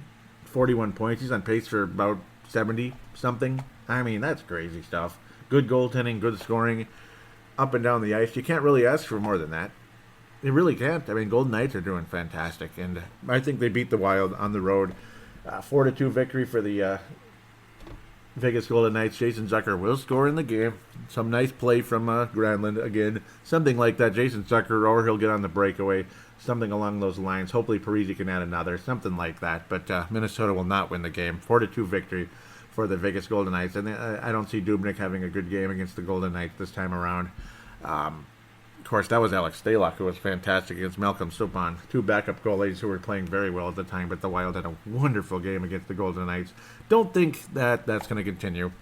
41 points. He's on pace for about 70-something. I mean, that's crazy stuff. Good goaltending, good scoring, up and down the ice. You can't really ask for more than that. You really can't. I mean, Golden Knights are doing fantastic, and I think they beat the Wild on the road. 4-2 victory for the Vegas Golden Knights, Jason Zucker will score in the game. Some nice play from Granlund again. Something like that. Jason Zucker, or he'll get on the breakaway. Something along those lines. Hopefully Parise can add another. Something like that. But Minnesota will not win the game. 4-2 victory for the Vegas Golden Knights. And I don't see Dubnyk having a good game against the Golden Knights this time around. Of course, that was Alex Stalock, who was fantastic against Malcolm Subban. Two backup goalies who were playing very well at the time, but the Wild had a wonderful game against the Golden Knights. Don't think that that's going to continue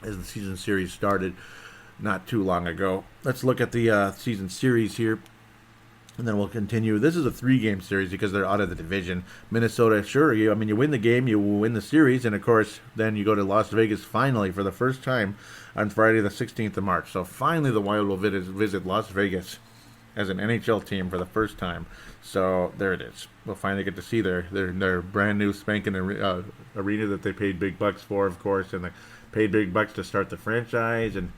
as the season series started not too long ago. Let's look at the season series here, and then we'll continue. This is a 3-game series because they're out of the division. Minnesota, sure, you win the game, you win the series, and of course, then you go to Las Vegas finally for the first time on Friday the 16th of March. So finally the Wild will visit Las Vegas as an NHL team for the first time. So there it is. We'll finally get to see their brand new spanking arena that they paid big bucks for, of course, and they paid big bucks to start the franchise. And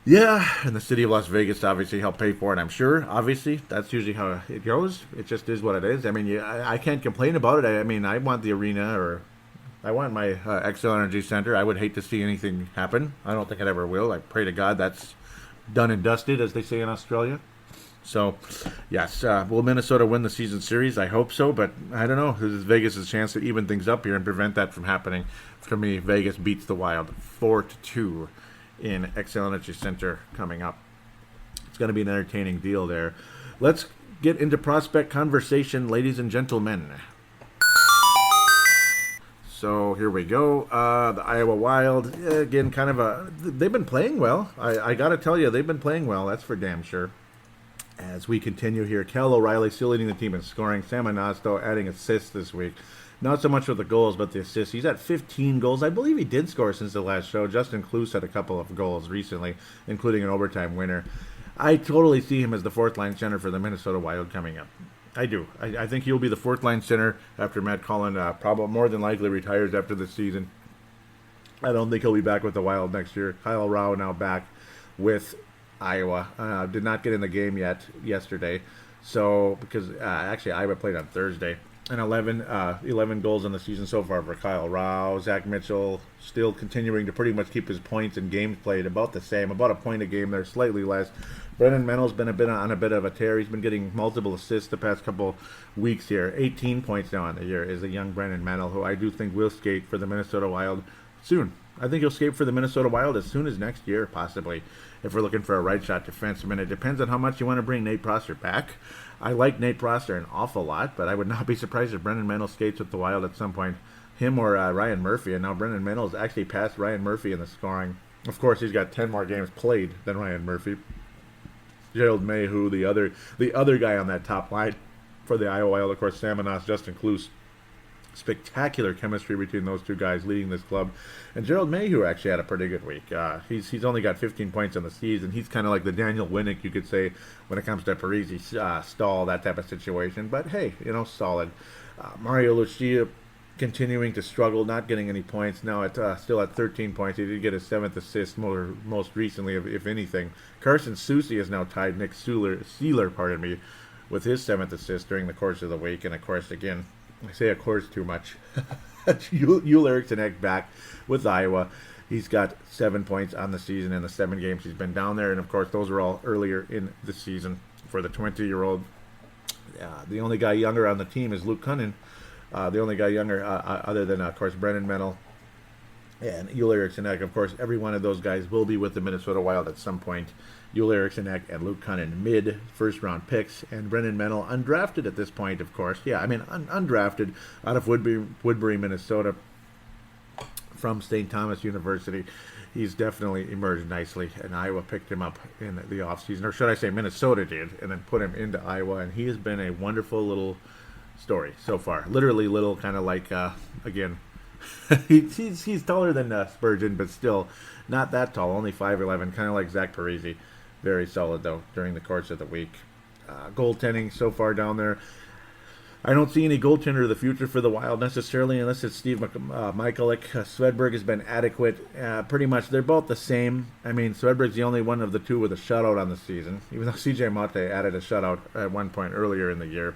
yeah, and the city of Las Vegas obviously helped pay for it, I'm sure. Obviously, that's usually how it goes. It just is what it is. I mean, I can't complain about it. I mean, I want the arena, or I want my Xcel Energy Center. I would hate to see anything happen. I don't think it ever will. I pray to God that's done and dusted, as they say in Australia. So, yes, will Minnesota win the season series? I hope so, but I don't know. This is Vegas' chance to even things up here and prevent that from happening. For me, Vegas beats the Wild 4-2 in Xcel Energy Center coming up. It's going to be an entertaining deal there. Let's get into prospect conversation, ladies and gentlemen. So here we go. The Iowa Wild, again, they've been playing well. I got to tell you, they've been playing well. That's for damn sure. As we continue here, Cal O'Reilly still leading the team in scoring. Sam Anasto adding assists this week. Not so much with the goals, but the assists. He's at 15 goals. I believe he did score since the last show. Justin Kloos had a couple of goals recently, including an overtime winner. I totally see him as the fourth-line center for the Minnesota Wild coming up. I do. I think he'll be the fourth-line center after Matt Cullen probably more than likely retires after this season. I don't think he'll be back with the Wild next year. Kyle Rao now back with Iowa. Did not get in the game yet yesterday. So, because actually Iowa played on Thursday. And 11 goals in the season so far for Kyle Rao. Zach Mitchell still continuing to pretty much keep his points and games played about the same. About a point a game there, slightly less. Brennan Menell's been on a bit of a tear. He's been getting multiple assists the past couple weeks here. 18 points now on the year is a young Brennan Menell, who I do think will skate for the Minnesota Wild soon. I think he'll skate for the Minnesota Wild as soon as next year, possibly, if we're looking for a right-shot defenseman. It depends on how much you want to bring Nate Prosser back. I like Nate Prosser an awful lot, but I would not be surprised if Brennan Menell skates with the Wild at some point. Him or Ryan Murphy, and now Brennan Menell has actually passed Ryan Murphy in the scoring. Of course, he's got 10 more games played than Ryan Murphy. Gerald Mayhew, the other guy on that top line for the Iowa Wild, of course, Samanos, Justin Kloos. Spectacular chemistry between those two guys leading this club. And Gerald Mayhew actually had a pretty good week. He's only got 15 points on the season. He's kind of like the Daniel Winnick, you could say, when it comes to Parise, Stahl, that type of situation. But hey, solid. Mario Lucia continuing to struggle, not getting any points. Now still at 13 points. He did get his 7th assist most recently, if anything. Carson Soucy is now tied Nick Seeler, with his 7th assist during the course of the week. And of course, again, I say of course too much. Yul Eriksson back with Iowa. He's got 7 points on the season in the 7 games he's been down there. And, of course, those are all earlier in the season for the 20-year-old. The only guy younger on the team is Luke Cunnin. The only guy younger other than, of course, Brennan Menell and Yul Eriksson. Of course, every one of those guys will be with the Minnesota Wild at some point. Yul Eriksson and Luke Cunnin, mid-first-round picks, and Brennan Menell, undrafted at this point, of course. Yeah, undrafted out of Woodbury, Minnesota, from St. Thomas University. He's definitely emerged nicely, and Iowa picked him up in the offseason, or should I say Minnesota did, and then put him into Iowa, and he has been a wonderful little story so far. Literally little, kind of like, again, he's taller than Spurgeon, but still not that tall, only 5'11", kind of like Zach Parise. Very solid, though, during the course of the week. Goaltending so far down there. I don't see any goaltender of the future for the Wild necessarily, unless it's Steve Michaelik. Swedberg has been adequate. Pretty much, they're both the same. Swedberg's the only one of the two with a shutout on the season, even though C.J. Motte added a shutout at one point earlier in the year.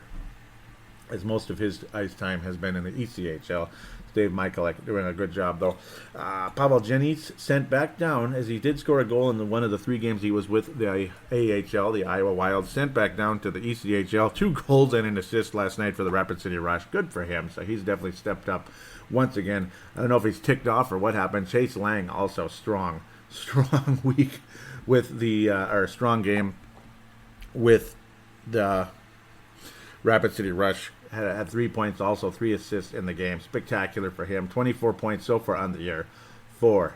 as most of his ice time has been in the ECHL. Dave Michalek doing a good job, though. Pavel Jennings sent back down, as he did score a goal in one of the 3 games he was with the AHL, the Iowa Wild, sent back down to the ECHL. 2 goals and an assist last night for the Rapid City Rush. Good for him. So he's definitely stepped up once again. I don't know if he's ticked off or what happened. Chase Lang also strong week with the, or strong game with the Rapid City Rush. Had 3 points, also 3 assists in the game. Spectacular for him. 24 points so far on the year for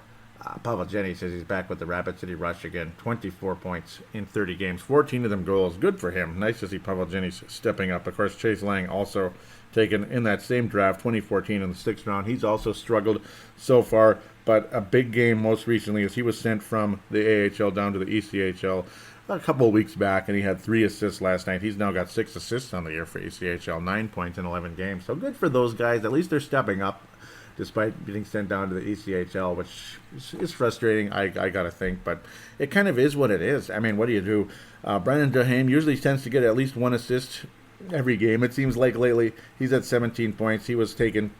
Pavel Jennings, says he's back with the Rapid City Rush again. 24 points in 30 games. 14 of them goals. Good for him. Nice to see Pavel Jennings stepping up. Of course, Chase Lang also taken in that same draft, 2014 in the 6th round. He's also struggled so far, but a big game most recently as he was sent from the AHL down to the ECHL a couple of weeks back, and he had 3 assists last night. He's now got 6 assists on the year for ECHL, 9 points in 11 games. So good for those guys. At least they're stepping up despite getting sent down to the ECHL, which is frustrating, I got to think. But it kind of is what it is. I mean, what do you do? Brandon Duhaime usually tends to get at least 1 assist every game. It seems like lately he's at 17 points. He was taken,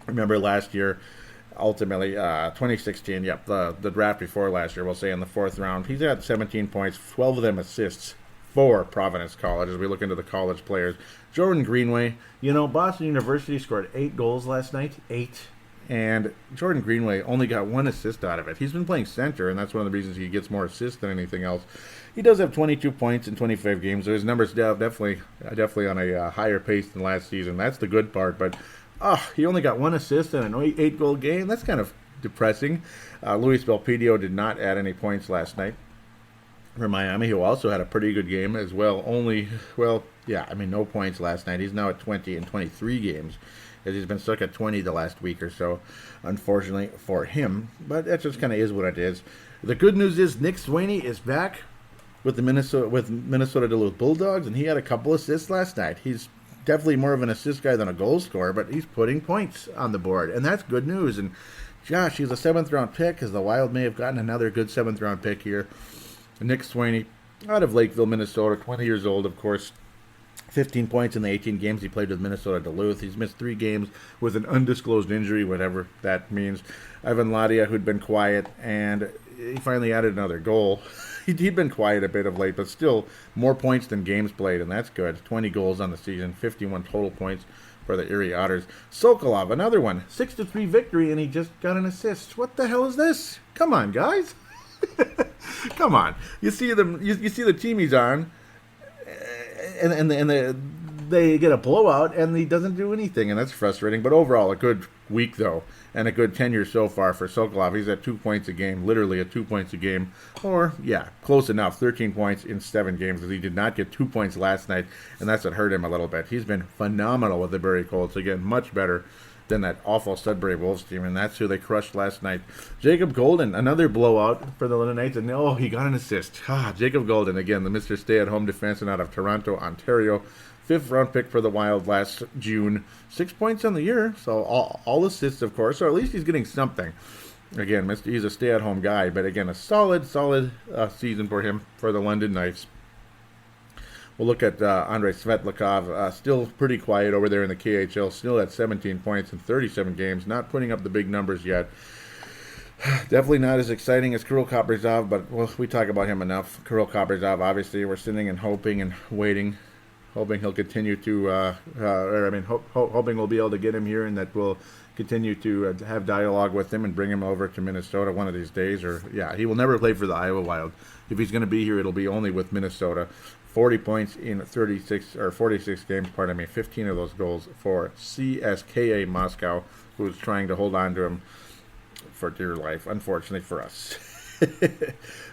remember, last year. Ultimately, 2016, the draft before last year, we'll say in the 4th round. He's at 17 points, 12 of them assists for Providence College as we look into the college players. Jordan Greenway, Boston University scored 8 goals last night, 8. And Jordan Greenway only got 1 assist out of it. He's been playing center, and that's one of the reasons he gets more assists than anything else. He does have 22 points in 25 games, so his numbers definitely on a higher pace than last season. That's the good part, but he only got 1 assist in an 8-goal game. That's kind of depressing. Luis Belpedio did not add any points last night for Miami, who also had a pretty good game as well. No points last night. He's now at 20 in 23 games, as he's been stuck at 20 the last week or so, unfortunately for him. But that just kind of is what it is. The good news is Nick Swaney is back with the Minnesota Duluth Bulldogs, and he had a couple assists last night. He's definitely more of an assist guy than a goal scorer, but he's putting points on the board, and that's good news. And Josh, he's a 7th-round pick, as the Wild may have gotten another good 7th-round pick here. Nick Swaney, out of Lakeville, Minnesota, 20 years old, of course. 15 points in the 18 games he played with Minnesota Duluth. He's missed 3 games with an undisclosed injury, whatever that means. Ivan Ladia, who'd been quiet, and he finally added another goal. He'd been quiet a bit of late, but still more points than games played, and that's good. 20 goals on the season, 51 total points for the Erie Otters. Sokolov, another one, 6-3 victory, and he just got an assist. What the hell is this? Come on, guys. Come on. You see them. You see the team he's on, and they get a blowout, and he doesn't do anything, and that's frustrating. But overall, a good week, though, and a good tenure so far for Sokolov. He's at 2 points a game, literally at 2 points a game. Or, close enough, 13 points in 7 games, because he did not get 2 points last night, and that's what hurt him a little bit. He's been phenomenal with the Barrie Colts. Again, much better than that awful Sudbury Wolves team, and that's who they crushed last night. Jacob Golden, another blowout for the London Knights, and he got an assist. Jacob Golden, again, the Mr. Stay-at-Home defenseman out of Toronto, Ontario. 5th-round pick for the Wild last June. 6 points on the year, so all assists, of course, or at least he's getting something. Again, he's a stay-at-home guy, but again, a solid season for him for the London Knights. We'll look at Andrei Svetlikov, still pretty quiet over there in the KHL, still at 17 points in 37 games, not putting up the big numbers yet. Definitely not as exciting as Kirill Kaprizov, but we talk about him enough. Kirill Kaprizov, obviously, we're sitting and hoping and waiting, hoping he'll continue to, hoping we'll be able to get him here and that we'll continue to have dialogue with him and bring him over to Minnesota one of these days. He will never play for the Iowa Wild. If he's going to be here, it'll be only with Minnesota. 40 points in 46 games, 15 of those goals for CSKA Moscow, who's trying to hold on to him for dear life, unfortunately for us.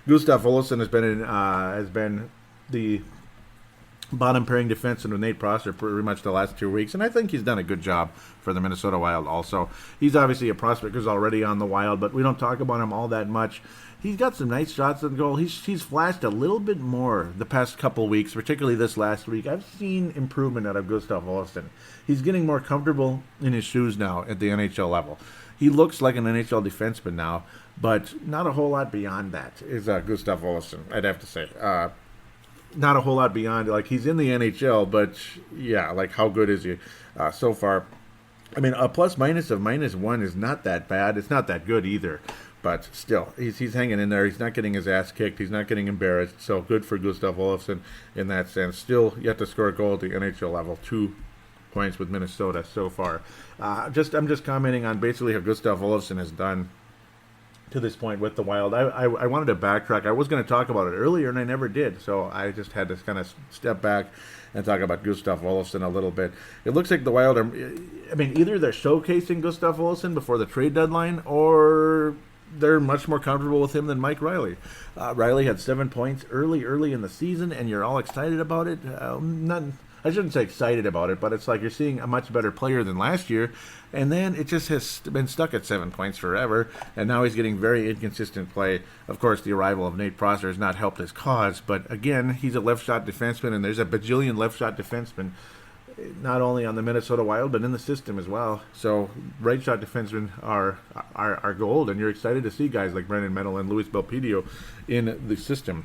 Gustav Olsson has been the bottom pairing defenseman with Nate Prosser pretty much the last 2 weeks, and I think he's done a good job for the Minnesota Wild also. He's obviously a prospect who's already on the Wild, but we don't talk about him all that much. He's got some nice shots on goal. He's flashed a little bit more the past couple weeks, particularly this last week. I've seen improvement out of Gustav Olsson. He's getting more comfortable in his shoes now at the NHL level. He looks like an NHL defenseman now, but not a whole lot beyond that is Gustav Olsson, I'd have to say. not a whole lot beyond. Like, he's in the NHL, but yeah, like, how good is he so far? I mean, a plus minus of -1 is not that bad. It's not that good either. But still, he's hanging in there. He's not getting his ass kicked. He's not getting embarrassed. So good for Gustav Olofsson in that sense. Still yet to score a goal at the NHL level. 2 points with Minnesota so far. I'm just commenting on basically how Gustav Olofsson has done to this point with the Wild. I wanted to backtrack. I was going to talk about it earlier, and I never did. So I just had to kind of step back and talk about Gustav Olofsson a little bit. It looks like the Wild are, I mean, either they're showcasing Gustav Olofsson before the trade deadline, or they're much more comfortable with him than Mike Riley. Riley had 7 points early in the season, and you're all excited about it. I shouldn't say excited about it, but it's like you're seeing a much better player than last year, and then it just has been stuck at 7 points forever, and now he's getting very inconsistent play. Of course, the arrival of Nate Prosser has not helped his cause, but again, he's a left-shot defenseman, and there's a bajillion left-shot defensemen, not only on the Minnesota Wild, but in the system as well. So right-shot defensemen are gold, and you're excited to see guys like Brendan Menell and Luis Belpedio in the system,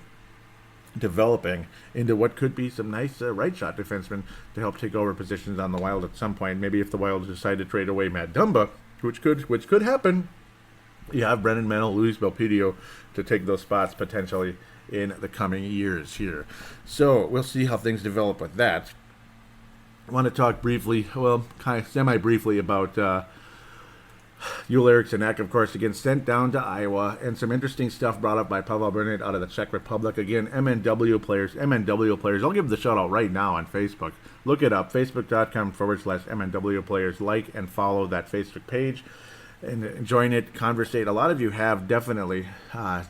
developing into what could be some nice right-shot defensemen to help take over positions on the Wild at some point. Maybe if the Wild decide to trade away Matt Dumba, which could happen, you have Brendan Menell, Luis Belpedio to take those spots potentially in the coming years here. So we'll see how things develop with that. I want to talk briefly, well, kind of semi-briefly about Joel Eriksson Ek, of course, again, sent down to Iowa, and some interesting stuff brought up by Pavel Burnett out of the Czech Republic. Again, MNW players. I'll give the shout out right now on Facebook. Look it up, facebook.com/MNW players. Like and follow that Facebook page and join it, conversate. A lot of you have definitely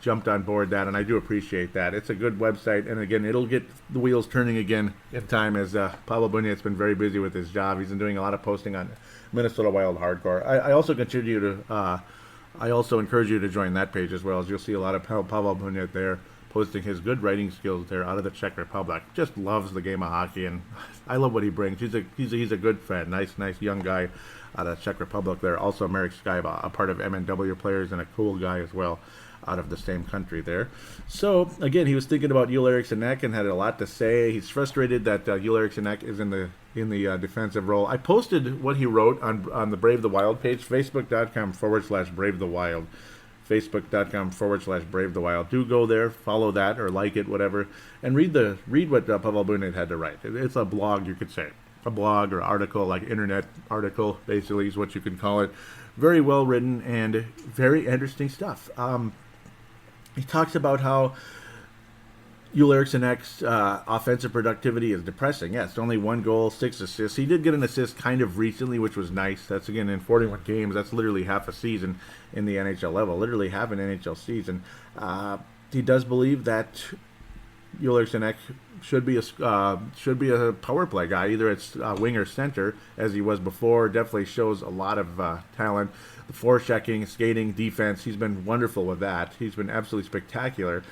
jumped on board that, and I do appreciate that. It's a good website, and again, it'll get the wheels turning again in time, as Pavel Bunya's been very busy with his job. He's been doing a lot of posting on Minnesota Wild Hardcore. I also I also encourage you to join that page as well, as you'll see a lot of Pavel Bunya there posting his good writing skills there out of the Czech Republic. Just loves the game of hockey, and I love what he brings. He's a good friend, nice young guy out of the Czech Republic there. Also, Marek Skyba, a part of MNW players, and a cool guy as well out of the same country there. So, again, he was thinking about Joel Eriksson Ek and had a lot to say. He's frustrated that Joel Eriksson Ek is in the defensive role. I posted what he wrote on the Brave the Wild page, facebook.com/Brave the Wild. facebook.com/Brave the Wild. Do go there, follow that, or like it, whatever, and read what Pavel Burnett had to write. It's a blog, you could say. A blog or article, like internet article, basically, is what you can call it. Very well written and very interesting stuff. He talks about how Joel Eriksson Ek's offensive productivity is depressing. Yes, only 1 goal, 6 assists. He did get an assist kind of recently, which was nice. That's, again, in 41 games. That's literally half a season in the NHL level. Literally half an NHL season. He does believe that Joel Eriksson Ek should be a power play guy, either it's wing or center, as he was before. Definitely shows a lot of talent. The forechecking, skating, defense, he's been wonderful with that. He's been absolutely spectacular.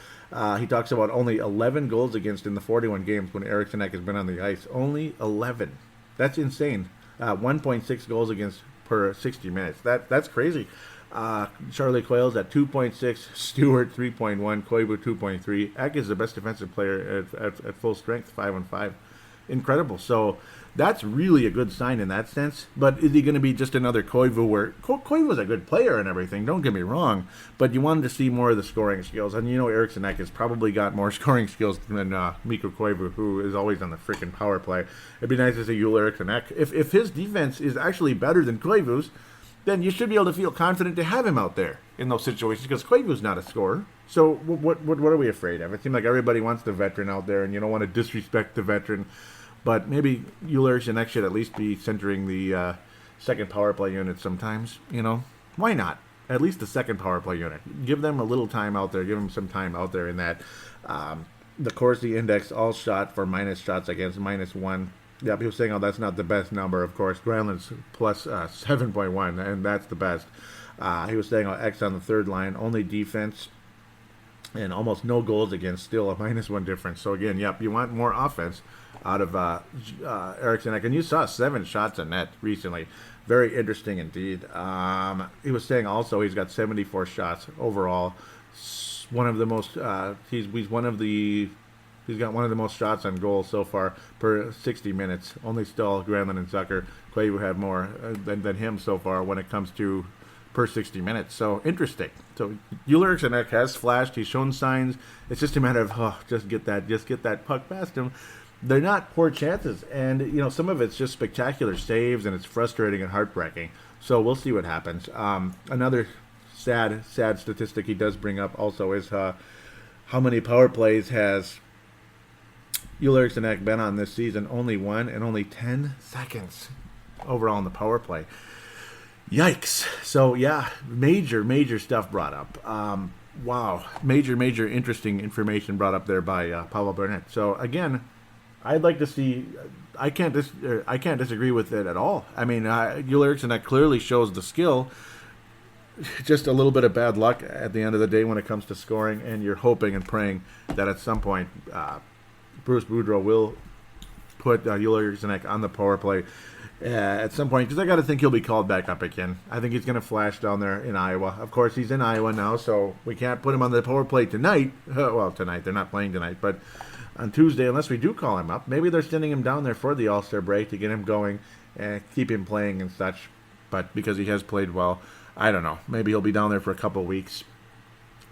He talks about only 11 goals against in the 41 games when Eriksson Ek has been on the ice. Only 11. That's insane. 1.6 goals against per 60 minutes. That's crazy. Charlie Quayle's at 2.6, Stewart 3.1, Koivu 2.3. Ek is the best defensive player at full strength, 5-on-5. Incredible. So that's really a good sign in that sense. But is he going to be just another Koivu, where Koivu's a good player and everything, don't get me wrong, but you wanted to see more of the scoring skills. And Eriksson Ek has probably got more scoring skills than Mikko Koivu, who is always on the freaking power play. It'd be nice to see Joel Eriksson Ek. If his defense is actually better than Koivu's, then you should be able to feel confident to have him out there in those situations, because Koivu's not a scorer. So what are we afraid of? It seems like everybody wants the veteran out there, and you don't want to disrespect the veteran. But maybe Joel Eriksson Ek should at least be centering the second power play unit sometimes. Why not? At least the second power play unit. Give them a little time out there. Give them some time out there in that. The Corsi index all shot for minus shots against -1. Yeah, people saying, that's not the best number, of course. Granlund's plus 7.1, and that's the best. He was saying X on the third line, only defense, and almost no goals against, still a -1 difference. So, again, you want more offense out of Eriksson Ek. And you saw 7 shots on net recently. Very interesting indeed. He was saying also he's got 74 shots overall. One of the most, he's one of the He's got one of the most shots on goal so far per 60 minutes. Only Stahl, Granlund, and Zucker. Koivu have more than him so far when it comes to per 60 minutes. So interesting. So Eriksson has flashed. He's shown signs. It's just a matter of just get that puck past him. They're not poor chances, and some of it's just spectacular saves, and it's frustrating and heartbreaking. So we'll see what happens. Another sad statistic he does bring up also is how many power plays has Eriksson been on this season? Only one, and only 10 seconds overall in the power play. Yikes. So yeah, major stuff brought up. Wow, major interesting information brought up there by Pavel Burnett. So again, I'd like to see. I can't disagree with it at all. I mean, Eriksson clearly shows the skill. Just a little bit of bad luck at the end of the day when it comes to scoring, and you're hoping and praying that at some point Bruce Boudreau will put Eriksson on the power play at some point, because I got to think he'll be called back up again. I think he's going to flash down there in Iowa. Of course, he's in Iowa now, so we can't put him on the power play tonight. Well, tonight. They're not playing tonight, but on Tuesday, unless we do call him up. Maybe they're sending him down there for the All-Star break to get him going and keep him playing and such. But because he has played well, I don't know. Maybe he'll be down there for a couple of weeks.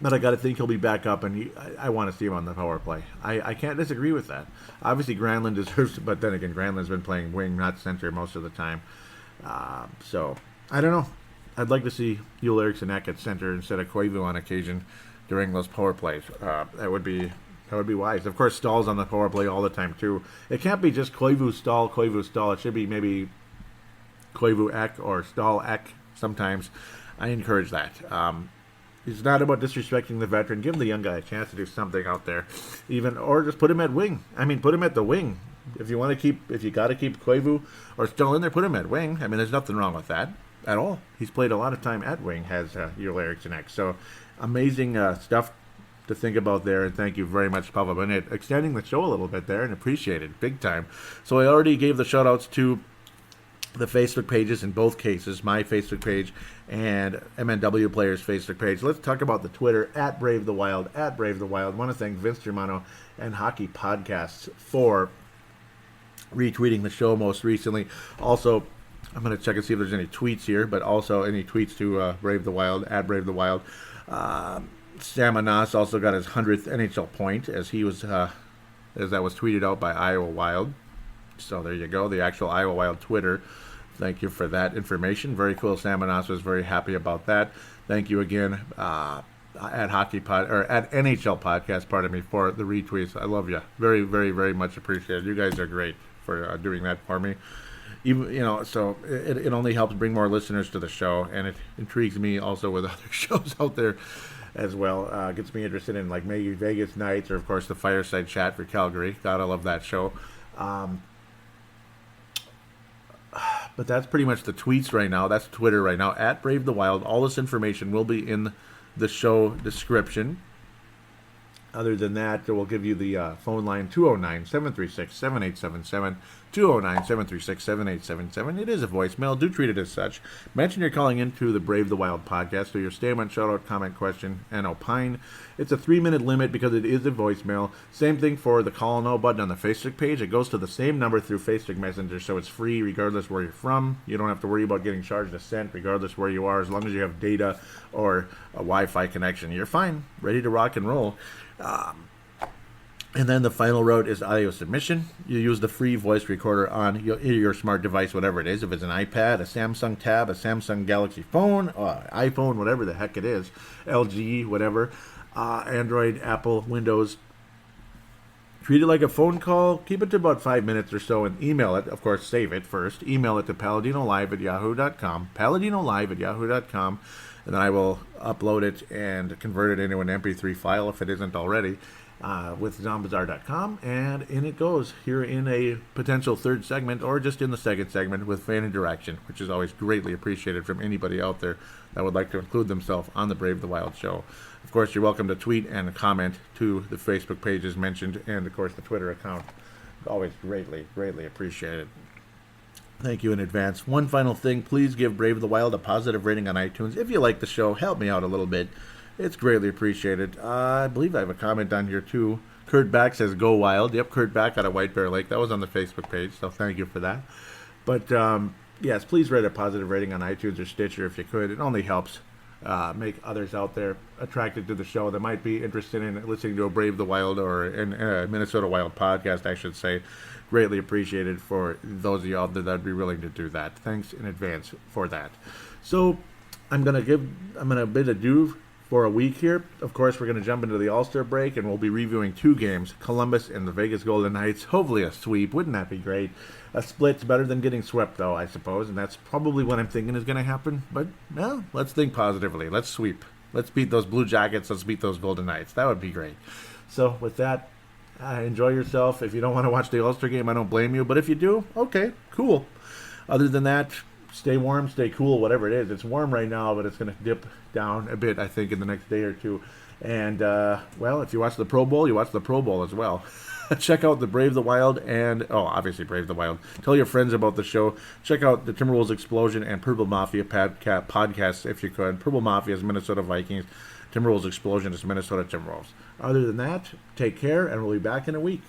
But I got to think he'll be back up, and I want to see him on the power play. I can't disagree with that. Obviously, Granlund deserves it, but then again, Granlund's been playing wing, not center most of the time. So, I don't know. I'd like to see Eriksson at center instead of Koivu on occasion during those power plays. That would be wise. Of course, Stahl's on the power play all the time, too. It can't be just Koivu, Stahl. It should be maybe Koivu Ek or Stahl Ek sometimes. I encourage that. It's not about disrespecting the veteran. Give the young guy a chance to do something out there, or just put him at wing. I mean, put him at the wing. If you got to keep Koivu or Stahl in there, put him at wing. I mean, there's nothing wrong with that at all. He's played a lot of time at wing, has Eriksson. So amazing stuff to think about there, and thank you very much, Pavel Burnett, extending the show a little bit there, and appreciate it big time. So I already gave the shout outs to the Facebook pages in both cases, my Facebook page and MNW Players Facebook page. Let's talk about the Twitter, at Brave the Wild. I want to thank Vince Germano and Hockey Podcasts for retweeting the show most recently. Also, I'm going to check and see if there's any tweets here, but also any tweets to Brave the Wild, at Brave the Wild. Sam Anas also got his 100th NHL point as that was tweeted out by Iowa Wild. So there you go, the actual Iowa Wild Twitter. Thank you for that information. Very cool. Sam Anas was very happy about that. Thank you again at NHL Podcast, for the retweets. I love you. Very, very, very much appreciated. You guys are great for doing that for me. Even, so it only helps bring more listeners to the show, and it intrigues me also with other shows out there as well. Gets me interested in like maybe Vegas Nights, or of course the Fireside Chat for Calgary. God, I love that show. But that's pretty much the tweets right now. That's Twitter right now, at Brave the Wild. All this information will be in the show description. Other than that, we'll give you the phone line, 209-736-7877, 209-736-7877. It is a voicemail. Do treat it as such. Mention you're calling into the Brave the Wild podcast, or your statement, shout-out, comment, question, and opine. It's a 3-minute limit because it is a voicemail. Same thing for the call now button on the Facebook page. It goes to the same number through Facebook Messenger, so it's free regardless where you're from. You don't have to worry about getting charged a cent regardless where you are. As long as you have data or a Wi-Fi connection, you're fine. Ready to rock and roll. And then the final route is audio submission. You use the free voice recorder on your smart device, whatever it is. If it's an iPad, a Samsung Tab, a Samsung Galaxy phone, iPhone, whatever the heck it is, LG, whatever, Android, Apple, Windows. Treat it like a phone call. Keep it to about 5 minutes or so, and email it. Of course, save it first. Email it to paladinolive@yahoo.com, paladinolive@yahoo.com. And then I will upload it and convert it into an MP3 file if it isn't already with zombazar.com. And in it goes here in a potential third segment, or just in the second segment with fan interaction, which is always greatly appreciated from anybody out there that would like to include themselves on the Brave the Wild show. Of course, you're welcome to tweet and comment to the Facebook pages mentioned, and of course the Twitter account. Always greatly, greatly appreciated. Thank you in advance. One final thing, please give Brave the Wild a positive rating on iTunes. If you like the show, help me out a little bit. It's greatly appreciated. I believe I have a comment on here too. Kurt Back says, go wild. Yep, Kurt Back out of White Bear Lake. That was on the Facebook page, so thank you for that. But, yes, please rate a positive rating on iTunes or Stitcher if you could. It only helps make others out there attracted to the show that might be interested in listening to a Brave the Wild or a Minnesota Wild podcast, I should say. Greatly appreciated for those of you out there that would be willing to do that. Thanks in advance for that. So I'm gonna bid adieu for a week here. Of course, we're gonna jump into the All-Star break, and we'll be reviewing 2 games: Columbus and the Vegas Golden Knights. Hopefully a sweep. Wouldn't that be great? A split's better than getting swept, though, I suppose, and that's probably what I'm thinking is gonna happen. But well, let's think positively. Let's sweep. Let's beat those Blue Jackets. Let's beat those Golden Knights. That would be great. So with that, enjoy yourself. If you don't want to watch the All-Star game, I don't blame you. But if you do, okay, cool. Other than that, stay warm, stay cool, whatever it is. It's warm right now, but it's going to dip down a bit, I think, in the next day or two. And, well, if you watch the Pro Bowl, you watch the Pro Bowl as well. Check out the Brave the Wild and, obviously Brave the Wild. Tell your friends about the show. Check out the Timberwolves Explosion and Purple Mafia podcasts if you could. Purple Mafia is Minnesota Vikings. Timberwolves Explosion is Minnesota Timberwolves. Other than that, take care, and we'll be back in a week.